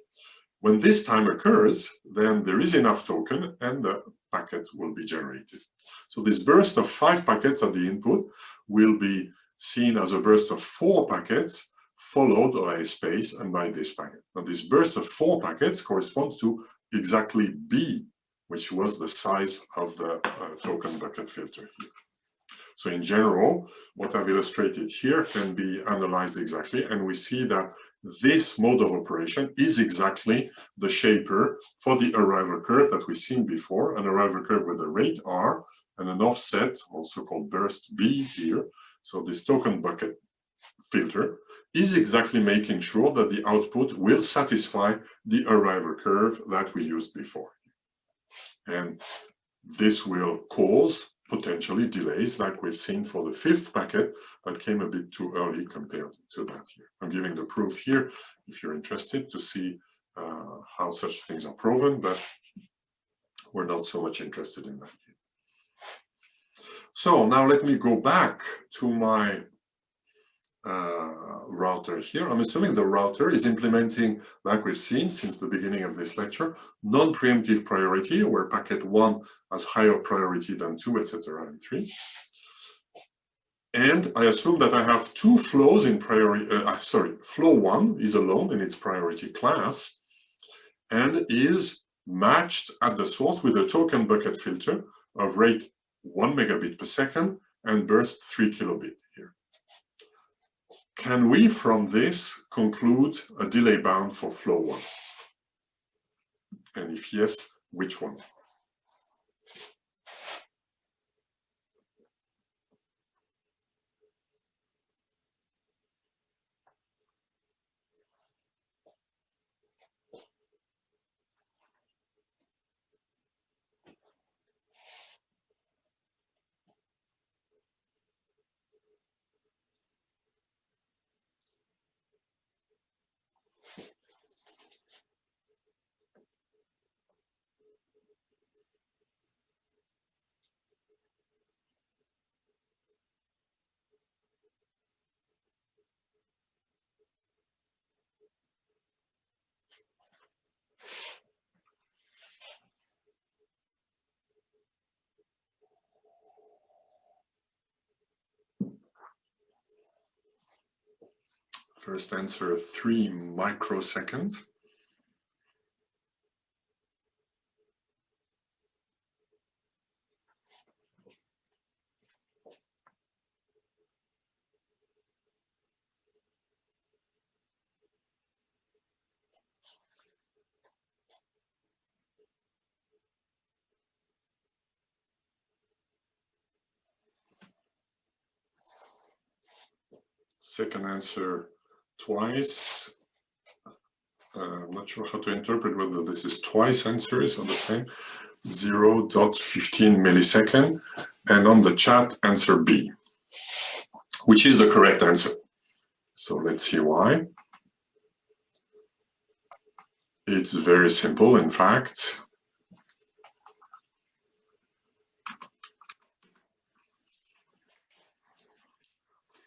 When this time occurs, then there is enough token and the packet will be generated. So this burst of 5 packets at the input will be seen as a burst of 4 packets followed by a space and by this packet. Now this burst of 4 packets corresponds to exactly B, which was the size of the token bucket filter here. So in general, what I've illustrated here can be analyzed exactly, and we see that this mode of operation is exactly the shaper for the arrival curve that we've seen before, an arrival curve with a rate R and an offset, also called burst B here. So this token bucket filter is exactly making sure that the output will satisfy the arrival curve that we used before. And this will cause potentially delays like we've seen for the 5th packet that came a bit too early compared to that here. I'm giving the proof here if you're interested to see how such things are proven, but we're not so much interested in that here. So now let me go back to my router here. I'm assuming the router is implementing, like we've seen since the beginning of this lecture, non-preemptive priority, where packet 1 has higher priority than 2, etc., and 3. And I assume that I have 2 flows in priority, flow 1 is alone in its priority class and is matched at the source with a token bucket filter of rate 1 megabit per second and burst 3 kilobit here. Can we, from this, conclude a delay bound for flow 1? And if yes, which one? First answer, 3 microseconds. Second answer, twice I'm not sure how to interpret whether this is twice answers or the same. 0.15 millisecond, and on the chat, answer B, which is the correct answer. So let's see why. It's very simple, in fact.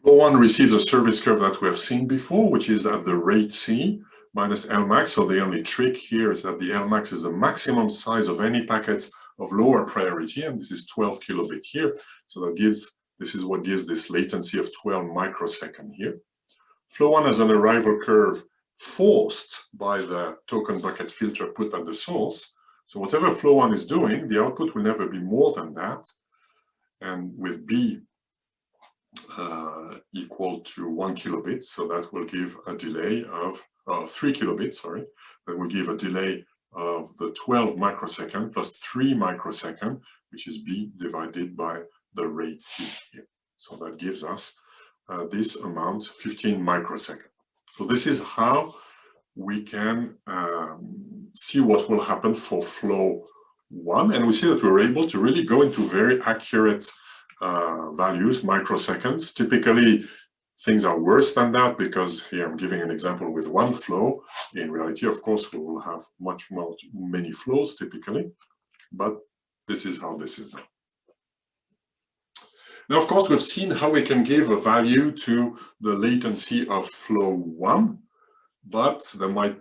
Flow 1 receives a service curve that we have seen before, which is at the rate C minus Lmax. So the only trick here is that the Lmax is the maximum size of any packets of lower priority, and this is 12 kilobit here. So that gives, this is what gives this latency of 12 microsecond here. Flow 1 has an arrival curve forced by the token bucket filter put at the source. So whatever Flow 1 is doing, the output will never be more than that. And with B equal to 1 kilobit, so that will give a delay of 3 kilobits, sorry, that will give a delay of the 12 microsecond plus 3 microsecond, which is B divided by the rate C here. So that gives us this amount, 15 microsecond. So this is how we can see what will happen for flow 1, and we see that we're able to really go into very accurate values, microseconds. Typically, things are worse than that because here I'm giving an example with one flow. In reality, of course, we will have many flows typically, but this is how this is done. Now, of course, we've seen how we can give a value to the latency of flow 1, but there might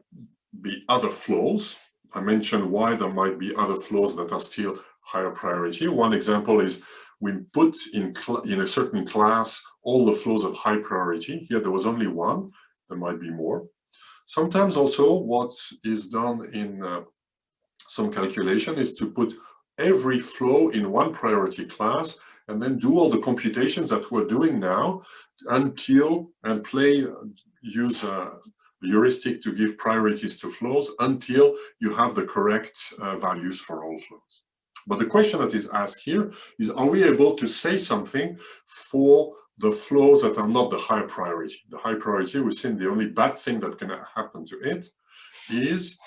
be other flows. I mentioned why there might be other flows that are still higher priority. One example is we put in a certain class all the flows of high priority. Here there was only one, there might be more. Sometimes also what is done in some calculation is to put every flow in one priority class and then do all the computations that we're doing now until, and use a heuristic to give priorities to flows until you have the correct values for all flows. But the question that is asked here is, are we able to say something for the flows that are not the high priority? The high priority, we've seen the only bad thing that can happen to it is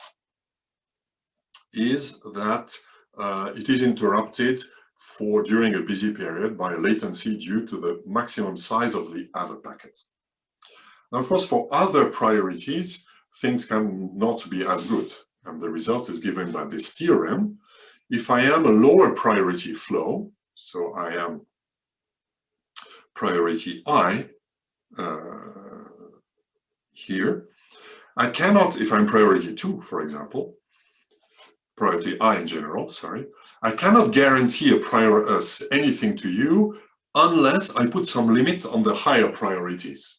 that it is interrupted during a busy period by a latency due to the maximum size of the other packets. Now, of course, for other priorities, things can not be as good. And the result is given by this theorem. If I am a lower priority flow, so I am priority I here, I cannot, if I'm priority 2, for example, priority I in general, sorry, I cannot guarantee anything to you unless I put some limit on the higher priorities.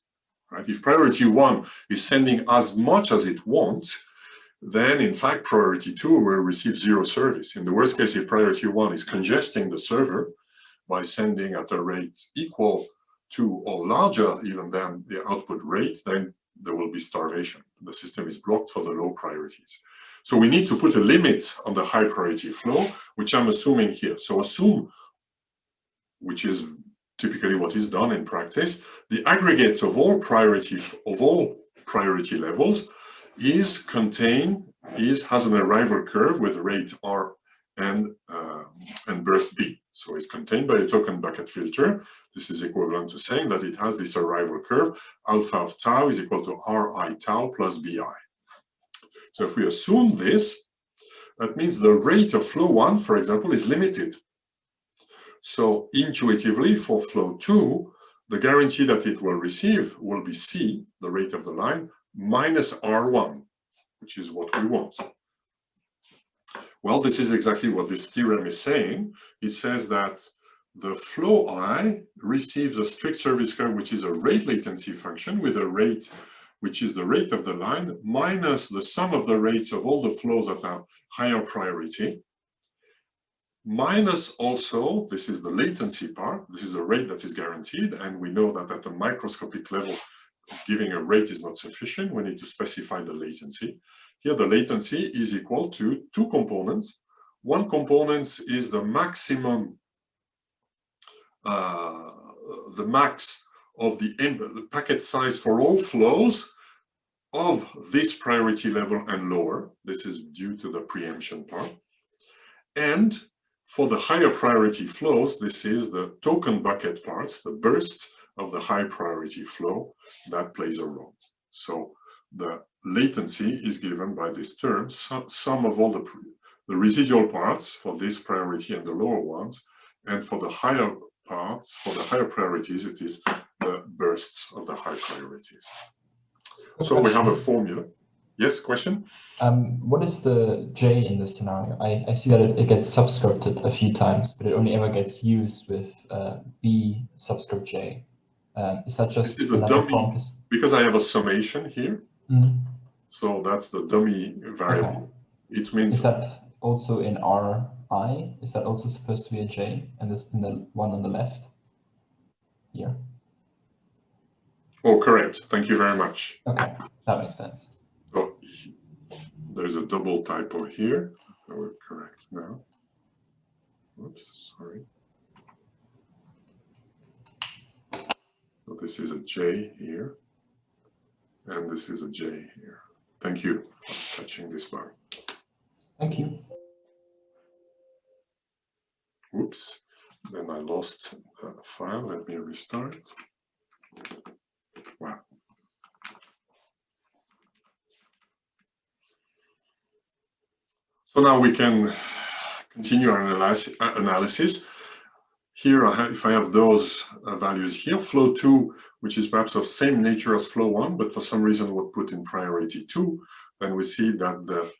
Right? If priority 1 is sending as much as it wants, then in fact priority 2 will receive 0 service. In the worst case, if priority 1 is congesting the server by sending at a rate equal to or larger even than the output rate, then there will be starvation. The system is blocked for the low priorities. So we need to put a limit on the high priority flow, which I'm assuming here. So assume, which is typically what is done in practice, the aggregate of all priority levels has an arrival curve with rate R and burst B. So it's contained by a token bucket filter. This is equivalent to saying that it has this arrival curve, alpha of tau is equal to Ri tau plus Bi. So if we assume this, that means the rate of flow 1, for example, is limited. So intuitively for flow 2, the guarantee that it will receive will be C, the rate of the line, minus R1, which is what we want. Well, this is exactly what this theorem is saying. It says that the flow I receives a strict service curve, which is a rate latency function with a rate, which is the rate of the line, minus the sum of the rates of all the flows that have higher priority, minus also, this is the latency part, this is a rate that is guaranteed, and we know that at a microscopic level, giving a rate is not sufficient. We need to specify the latency. Here, the latency is equal to 2 components. One component is the maximum, the max of the packet size for all flows of this priority level and lower. This is due to the preemption part. And for the higher priority flows, this is the token bucket parts, the burst of the high priority flow that plays a role. So the latency is given by this term, sum of all the residual parts for this priority and the lower ones, and for the higher parts, for the higher priorities, it is the bursts of the high priorities. So we have a formula. Yes, question? What is the J in this scenario? I see that it gets subscripted a few times, but it only ever gets used with B subscript J. Is that just this is a dummy, because I have a summation here. Mm-hmm. So that's the dummy variable. Okay. It means. Is that also in RI? Is that also supposed to be a J? And this in the one on the left here? Oh, correct. Thank you very much. Okay, that makes sense. So there's a double typo here. So we're correct now. Oops, sorry. So this is a J here, and this is a J here. Thank you for catching this bar. Thank you. Oops, then I lost the file. Let me restart. Wow. So now we can continue our analysis. Here, if I have those values here, flow 2, which is perhaps of same nature as flow 1, but for some reason was put in priority 2, then we see that the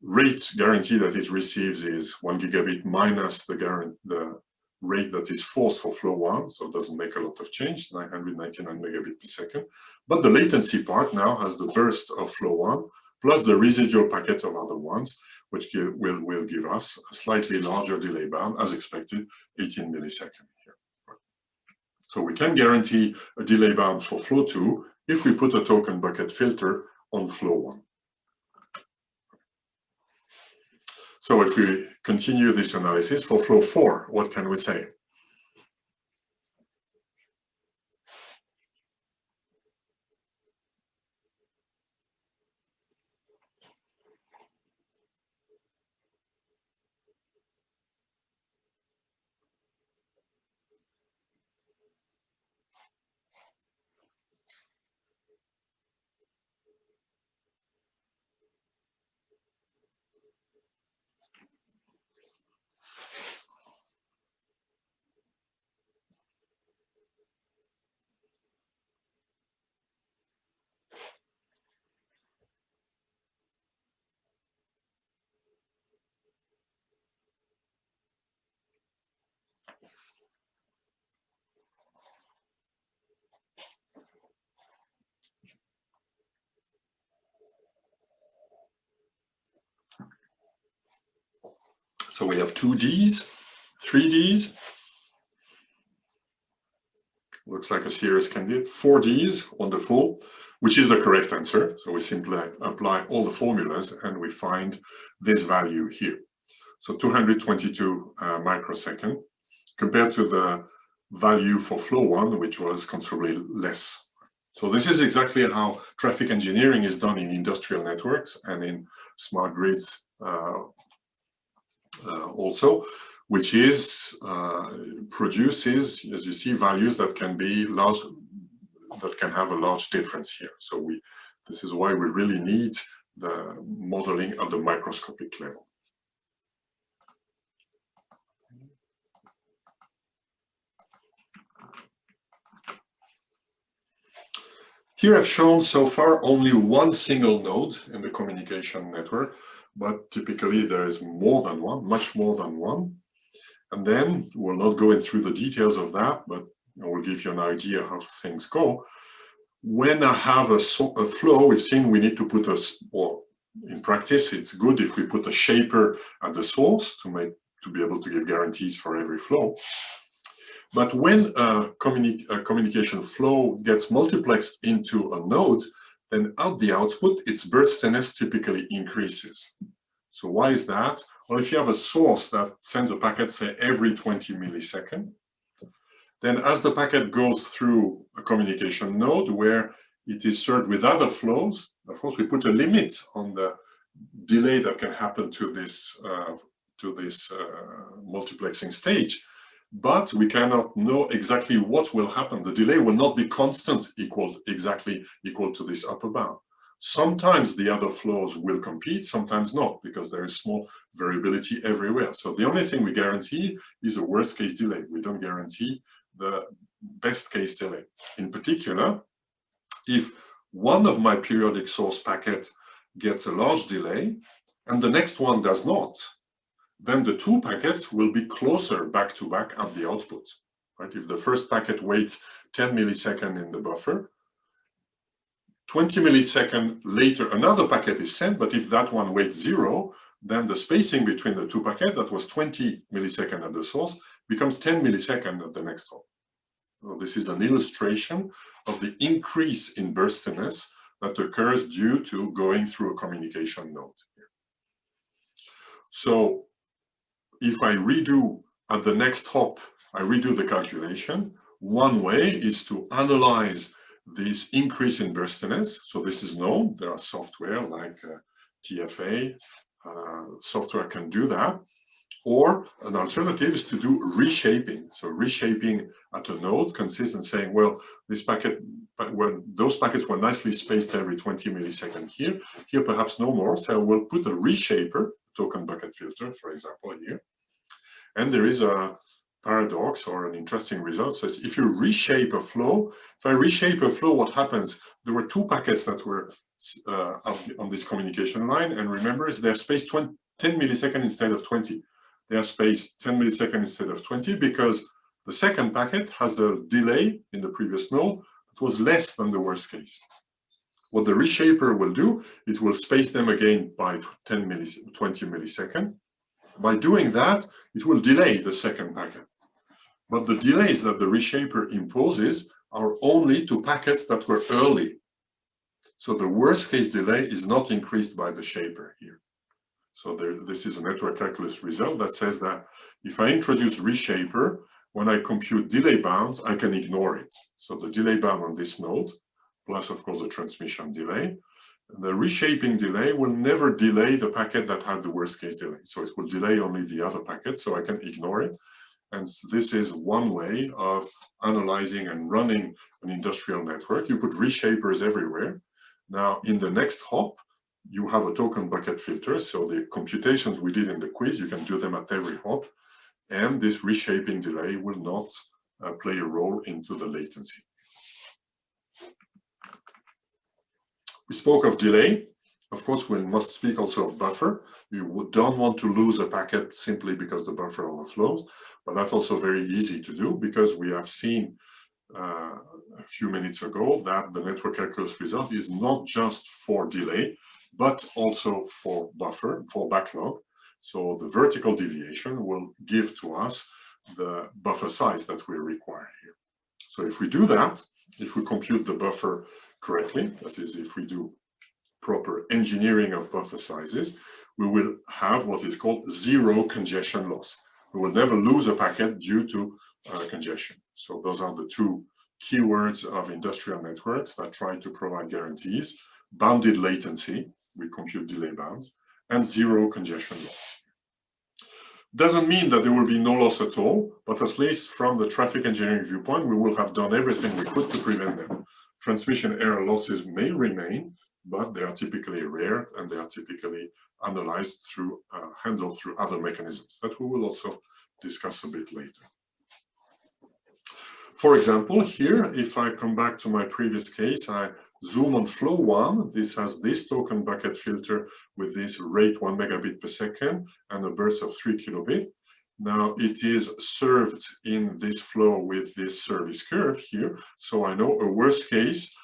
rate guarantee that it receives is 1 gigabit minus the rate that is forced for flow 1, so it doesn't make a lot of change, 999 megabit per second. But the latency part now has the burst of flow 1 plus the residual packet of other ones, which will give us a slightly larger delay bound, as expected, 18 milliseconds here. So we can guarantee a delay bound for flow 2 if we put a token bucket filter on flow 1. So if we continue this analysis for flow 4, what can we say? So we have 2 Ds, 3 Ds. Looks like a serious candidate. 4 Ds, wonderful, which is the correct answer. So we simply apply all the formulas and we find this value here. So 222 microsecond compared to the value for flow 1, which was considerably less. So this is exactly how traffic engineering is done in industrial networks and in smart grids also, which is produces, as you see, values that can be large, that can have a large difference here. So this is why we really need the modeling at the microscopic level. Here I've shown so far only one single node in the communication network, but typically there is more than one, much more than one. And then we'll not go through the details of that, but I will give you an idea how things go. When I have a flow, we've seen we need to put or in practice, it's good if we put a shaper at the source to be able to give guarantees for every flow. But when a communication flow gets multiplexed into a node, then at the output, its burstiness typically increases. So why is that? Well, if you have a source that sends a packet, say, every 20 milliseconds, then as the packet goes through a communication node where it is served with other flows. Of course, we put a limit on the delay that can happen to this multiplexing stage, but we cannot know exactly what will happen. The delay will not be constant, exactly equal to this upper bound. Sometimes the other flows will compete, sometimes not, because there is small variability everywhere. So the only thing we guarantee is a worst case delay. We don't guarantee the best case delay. In particular, if one of my periodic source packets gets a large delay and the next one does not, then the two packets will be closer back to back at the output. Right? If the first packet waits 10 milliseconds in the buffer, 20 milliseconds later another packet is sent, but if that one waits 0, then the spacing between the two packets that was 20 milliseconds at the source becomes 10 milliseconds at the next hop. So this is an illustration of the increase in burstiness that occurs due to going through a communication node. So if I redo at the next hop, I redo the calculation. One way is to analyze this increase in burstiness. So this is known. There are software like TFA. Software can do that. Or an alternative is to do reshaping. So reshaping at a node consists in saying, well, this packet, when those packets were nicely spaced every 20 milliseconds here perhaps no more. So we'll put a reshaper, token bucket filter, for example, here. And there is a paradox or an interesting result. So if you reshape a flow, if I reshape a flow, what happens? There were two packets that were on this communication line. And remember, they're spaced 10 milliseconds instead of 20. They are spaced 10 milliseconds instead of 20 because the second packet has a delay in the previous node that was less than the worst case. What the reshaper will do, it will space them again by 20 milliseconds. By doing that, it will delay the second packet. But the delays that the reshaper imposes are only to packets that were early. So the worst case delay is not increased by the shaper here. So this is a network calculus result that says that if I introduce reshaper, when I compute delay bounds, I can ignore it. So the delay bound on this node, plus of course the transmission delay, the reshaping delay will never delay the packet that had the worst case delay. So it will delay only the other packet, so I can ignore it. And this is one way of analyzing and running an industrial network. You put reshapers everywhere. Now in the next hop, you have a token bucket filter. So the computations we did in the quiz, you can do them at every hop. And this reshaping delay will not play a role into the latency. We spoke of delay. Of course, we must speak also of buffer. You don't want to lose a packet simply because the buffer overflows, but that's also very easy to do because we have seen a few minutes ago that the network calculus result is not just for delay, but also for buffer, for backlog. So the vertical deviation will give to us the buffer size that we require here. So if we do that, if we compute the buffer correctly, that is, if we do proper engineering of buffer sizes, we will have what is called zero congestion loss. We will never lose a packet due to congestion. So those are the two keywords of industrial networks that try to provide guarantees: bounded latency, we compute delay bounds, and zero congestion loss. Doesn't mean that there will be no loss at all, but at least from the traffic engineering viewpoint, we will have done everything we could to prevent them. Transmission error losses may remain, but they are typically rare and they are typically analyzed through, handled through other mechanisms that we will also discuss a bit later. For example, here, if I come back to my previous case, I zoom on flow 1. This has this token bucket filter with this rate 1 megabit per second and a burst of 3 kilobit. Now it is served in this flow with this service curve here. So I know a worst case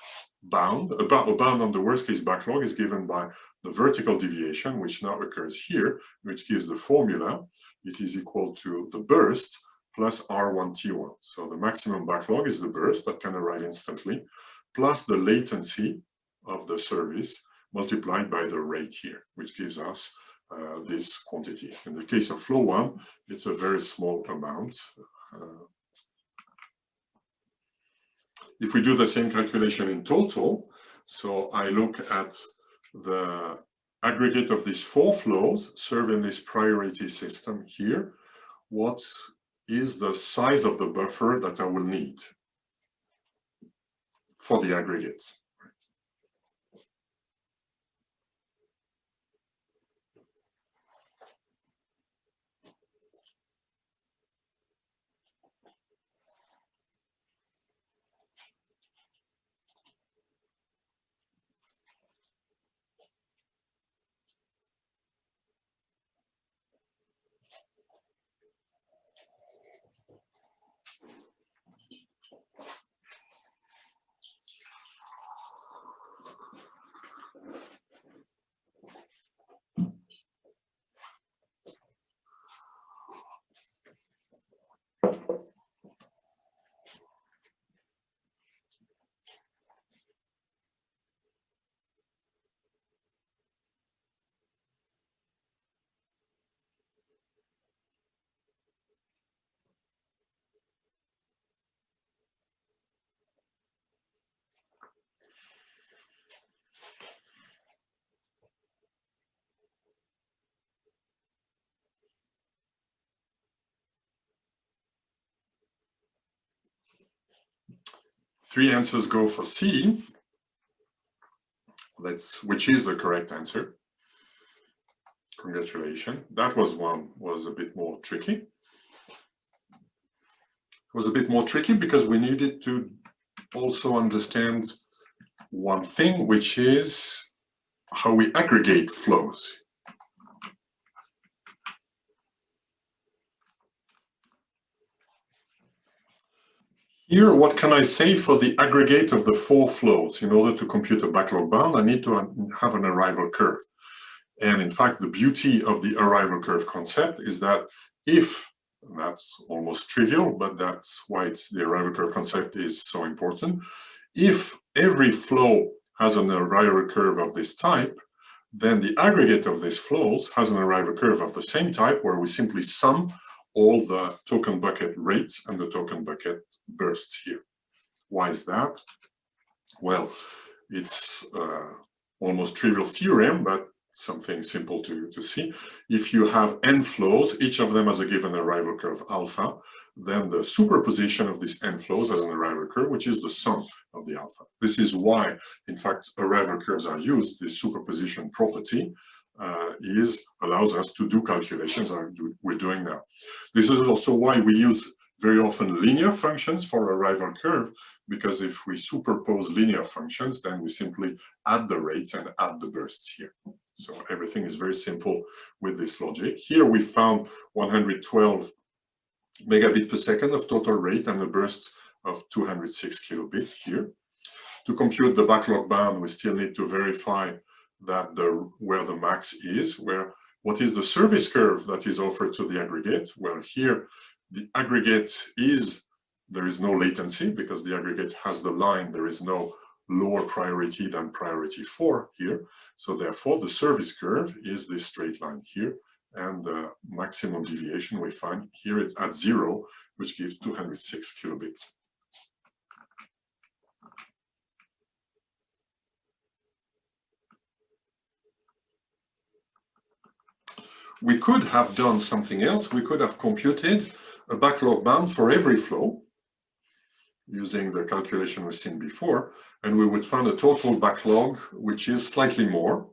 bound, a bound on the worst case backlog is given by the vertical deviation, which now occurs here, which gives the formula. It is equal to the burst plus R1T1. So the maximum backlog is the burst that can arrive instantly, plus the latency of the service multiplied by the rate here, which gives us this quantity. In the case of flow 1, it's a very small amount. If we do the same calculation in total, So I look at the aggregate of these 4 flows serving this priority system here. What is the size of the buffer that I will need for the aggregates? Three answers go for C. Which is the correct answer. Congratulations. That was a bit more tricky. It was a bit more tricky because we needed to also understand one thing, which is how we aggregate flows. Here, what can I say for the aggregate of the 4 flows? In order to compute a backlog bound, I need to have an arrival curve. And in fact, the beauty of the arrival curve concept is that if, and that's almost trivial, but that's why the arrival curve concept is so important, if every flow has an arrival curve of this type, then the aggregate of these flows has an arrival curve of the same type, where we simply sum all the token bucket rates and the token bucket bursts here. Why is that? Well, it's almost trivial theorem, but something simple to see. If you have n flows, each of them has a given arrival curve alpha, then the superposition of these n flows has an arrival curve, which is the sum of the alpha. This is why, in fact, arrival curves are used. This superposition property allows us to do calculations like we're doing now. This is also why we use very often linear functions for arrival curve, because if we superpose linear functions, then we simply add the rates and add the bursts here. So everything is very simple with this logic. Here we found 112 megabit per second of total rate and a burst of 206 kilobit here. To compute the backlog bound, we still need to verify that where the max is, what is the service curve that is offered to the aggregate. Well, here the aggregate there is no latency because the aggregate has the line, there is no lower priority than priority 4 here. So therefore the service curve is this straight line here, and the maximum deviation we find here, it's at 0, which gives 206 kilobits. We could have done something else. We could have computed a backlog bound for every flow using the calculation we've seen before, and we would find a total backlog which is slightly more,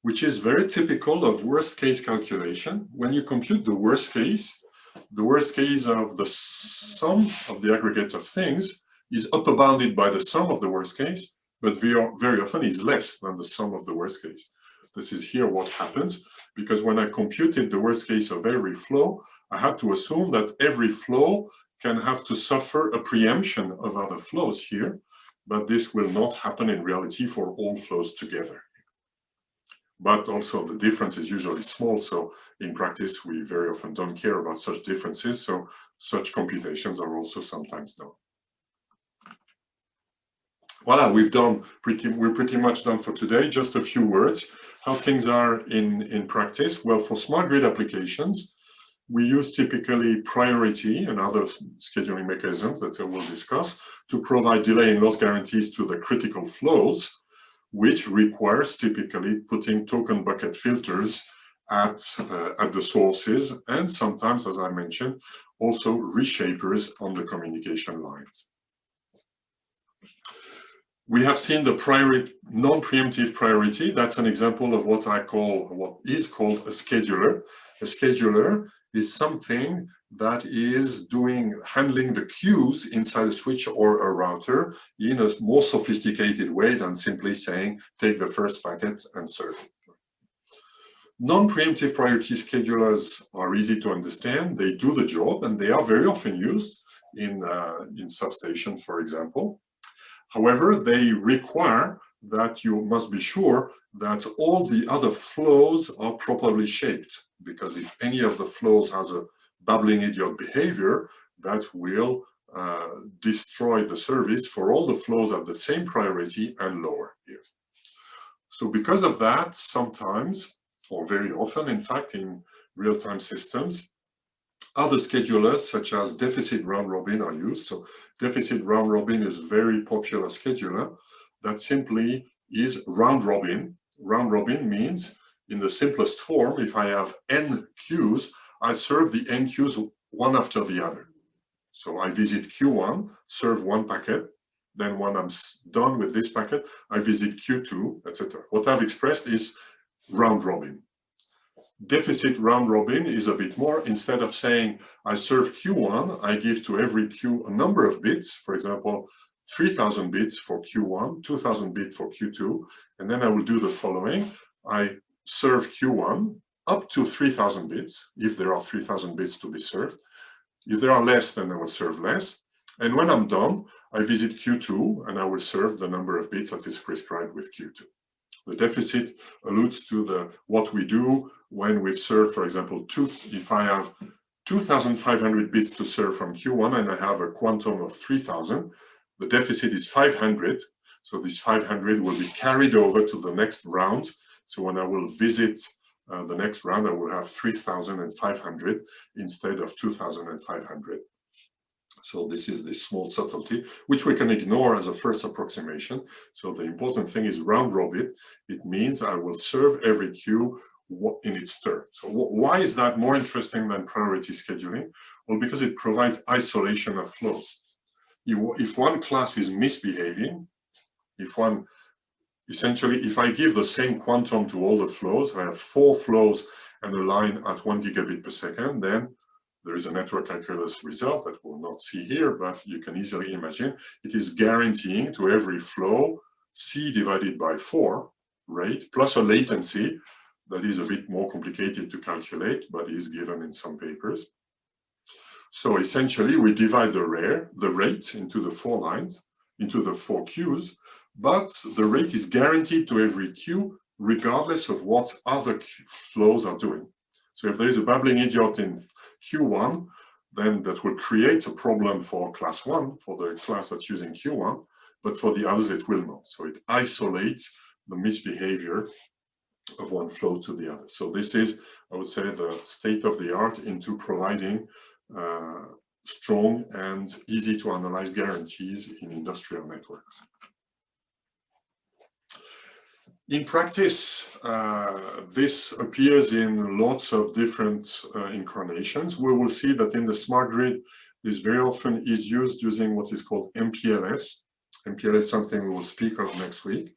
which is very typical of worst case calculation. When you compute the worst case of the sum of the aggregate of things is upper bounded by the sum of the worst case, but very often is less than the sum of the worst case. This is here what happens, because when I computed the worst case of every flow, I had to assume that every flow can have to suffer a preemption of other flows here, but this will not happen in reality for all flows together. But also the difference is usually small, so in practice we very often don't care about such differences, so such computations are also sometimes done. Voila, we're pretty much done for today. Just a few words. How things are in practice. Well, for smart grid applications, We use typically priority and other scheduling mechanisms that I will discuss to provide delay and loss guarantees to the critical flows, which requires typically putting token bucket filters at the sources, and sometimes, as I mentioned, also reshapers on the communication lines. We have seen the non-preemptive priority. That's an example of what is called a scheduler. A scheduler is something that is handling the queues inside a switch or a router in a more sophisticated way than simply saying, take the first packet and serve it. Non-preemptive priority schedulers are easy to understand. They do the job, and they are very often used in substations, for example. However, they require that you must be sure that all the other flows are properly shaped, because if any of the flows has a babbling idiot behavior, that will destroy the service for all the flows at the same priority and lower here. So because of that, sometimes, or very often, in fact, in real-time systems, other schedulers, such as deficit round robin, are used. So deficit round robin is a very popular scheduler that simply is round robin. Round robin means, in the simplest form, if I have n queues, I serve the n queues one after the other. So I visit Q1, serve one packet, then when I'm done with this packet, I visit Q2, etc. What I've expressed is round robin. Deficit round robin is a bit more. Instead of saying I serve Q1, I give to every queue a number of bits, for example, 3,000 bits for Q1, 2,000 bits for Q2, and then I will do the following. I serve Q1 up to 3,000 bits, if there are 3,000 bits to be served. If there are less, then I will serve less. And when I'm done, I visit Q2, and I will serve the number of bits that is prescribed with Q2. The deficit alludes to what we do when we serve, for example, if I have 2,500 bits to serve from Q1 and I have a quantum of 3,000, the deficit is 500. So this 500 will be carried over to the next round. So when I will visit the next round, I will have 3,500 instead of 2,500. So this is this small subtlety, which we can ignore as a first approximation. So the important thing is round robin. It means I will serve every queue in its turn. So why is that more interesting than priority scheduling? Well, because it provides isolation of flows. If one class is misbehaving, if I give the same quantum to all the flows, I have 4 flows and a line at 1 gigabit per second, then there is a network calculus result that we'll not see here, but you can easily imagine. It is guaranteeing to every flow C divided by 4 rate plus a latency that is a bit more complicated to calculate, but is given in some papers. So essentially, we divide the rate into the 4 lines, into the 4 queues, but the rate is guaranteed to every queue, regardless of what other flows are doing. So if there is a babbling idiot in Q1, then that will create a problem for class 1, for the class that's using Q1, but for the others it will not. So it isolates the misbehavior of one flow to the other. So this is, I would say, the state of the art into providing strong and easy to analyze guarantees in industrial networks. In practice, this appears in lots of different incarnations. We will see that in the smart grid, this very often is used using what is called MPLS. MPLS is something we will speak of next week.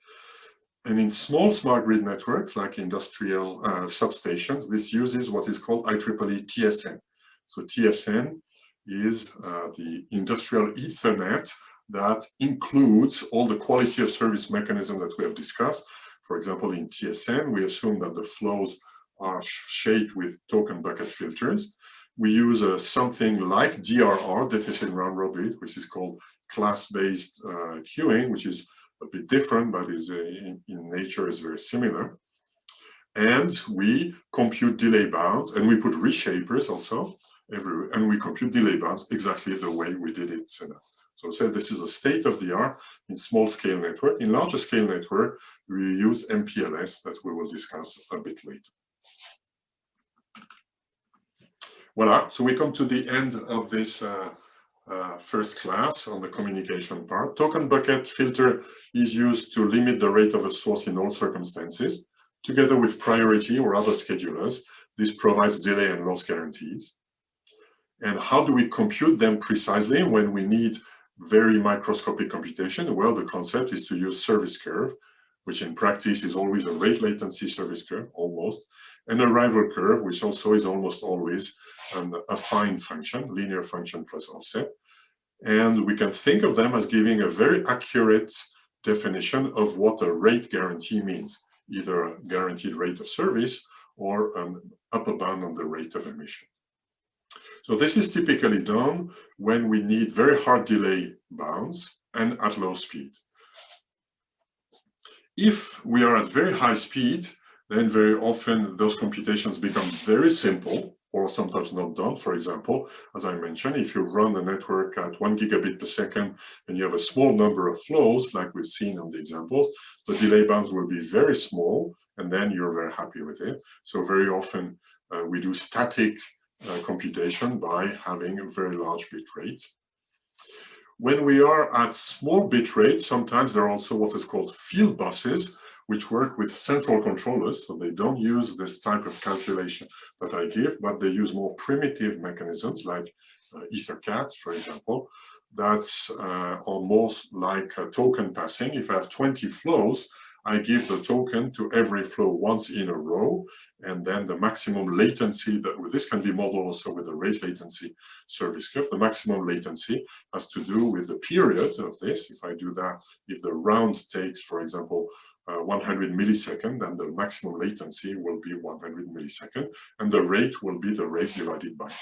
And in small smart grid networks, like industrial substations, this uses what is called IEEE TSN. So TSN is the industrial Ethernet that includes all the quality of service mechanism that we have discussed. For example, in TSN, we assume that the flows are shaped with token bucket filters. We use something like DRR, deficit round robin, which is called class-based queuing, which is a bit different, but is in nature is very similar. And we compute delay bounds, and we put reshapers also everywhere, and we compute delay bounds exactly the way we did it. So this is the state of the art in small scale network. In larger scale network, we use MPLS that we will discuss a bit later. Voila, so we come to the end of this first class on the communication part. Token bucket filter is used to limit the rate of a source in all circumstances. Together with priority or other schedulers, this provides delay and loss guarantees. And how do we compute them precisely when we need very microscopic computation? Well, the concept is to use service curve, which in practice is always a rate latency service curve, almost, and arrival curve, which also is almost always an affine function, linear function plus offset. And we can think of them as giving a very accurate definition of what a rate guarantee means, either a guaranteed rate of service or an upper bound on the rate of emission. So this is typically done when we need very hard delay bounds and at low speed. If we are at very high speed, then very often those computations become very simple or sometimes not done. For example, as I mentioned, if you run a network at 1 gigabit per second and you have a small number of flows, like we've seen on the examples, the delay bounds will be very small, and then you're very happy with it. So very often we do static computation by having very large bit rates. When we are at small bit rates, sometimes there are also what is called field buses, which work with central controllers. So they don't use this type of calculation that I give, but they use more primitive mechanisms like EtherCAT, for example, that's almost like a token passing. If I have 20 flows, I give the token to every flow once in a row, and then the maximum latency, this can be modeled also with a rate latency service curve. The maximum latency has to do with the period of this. If I do that, if the round takes, for example, 100 milliseconds, then the maximum latency will be 100 milliseconds, and the rate will be the rate divided by.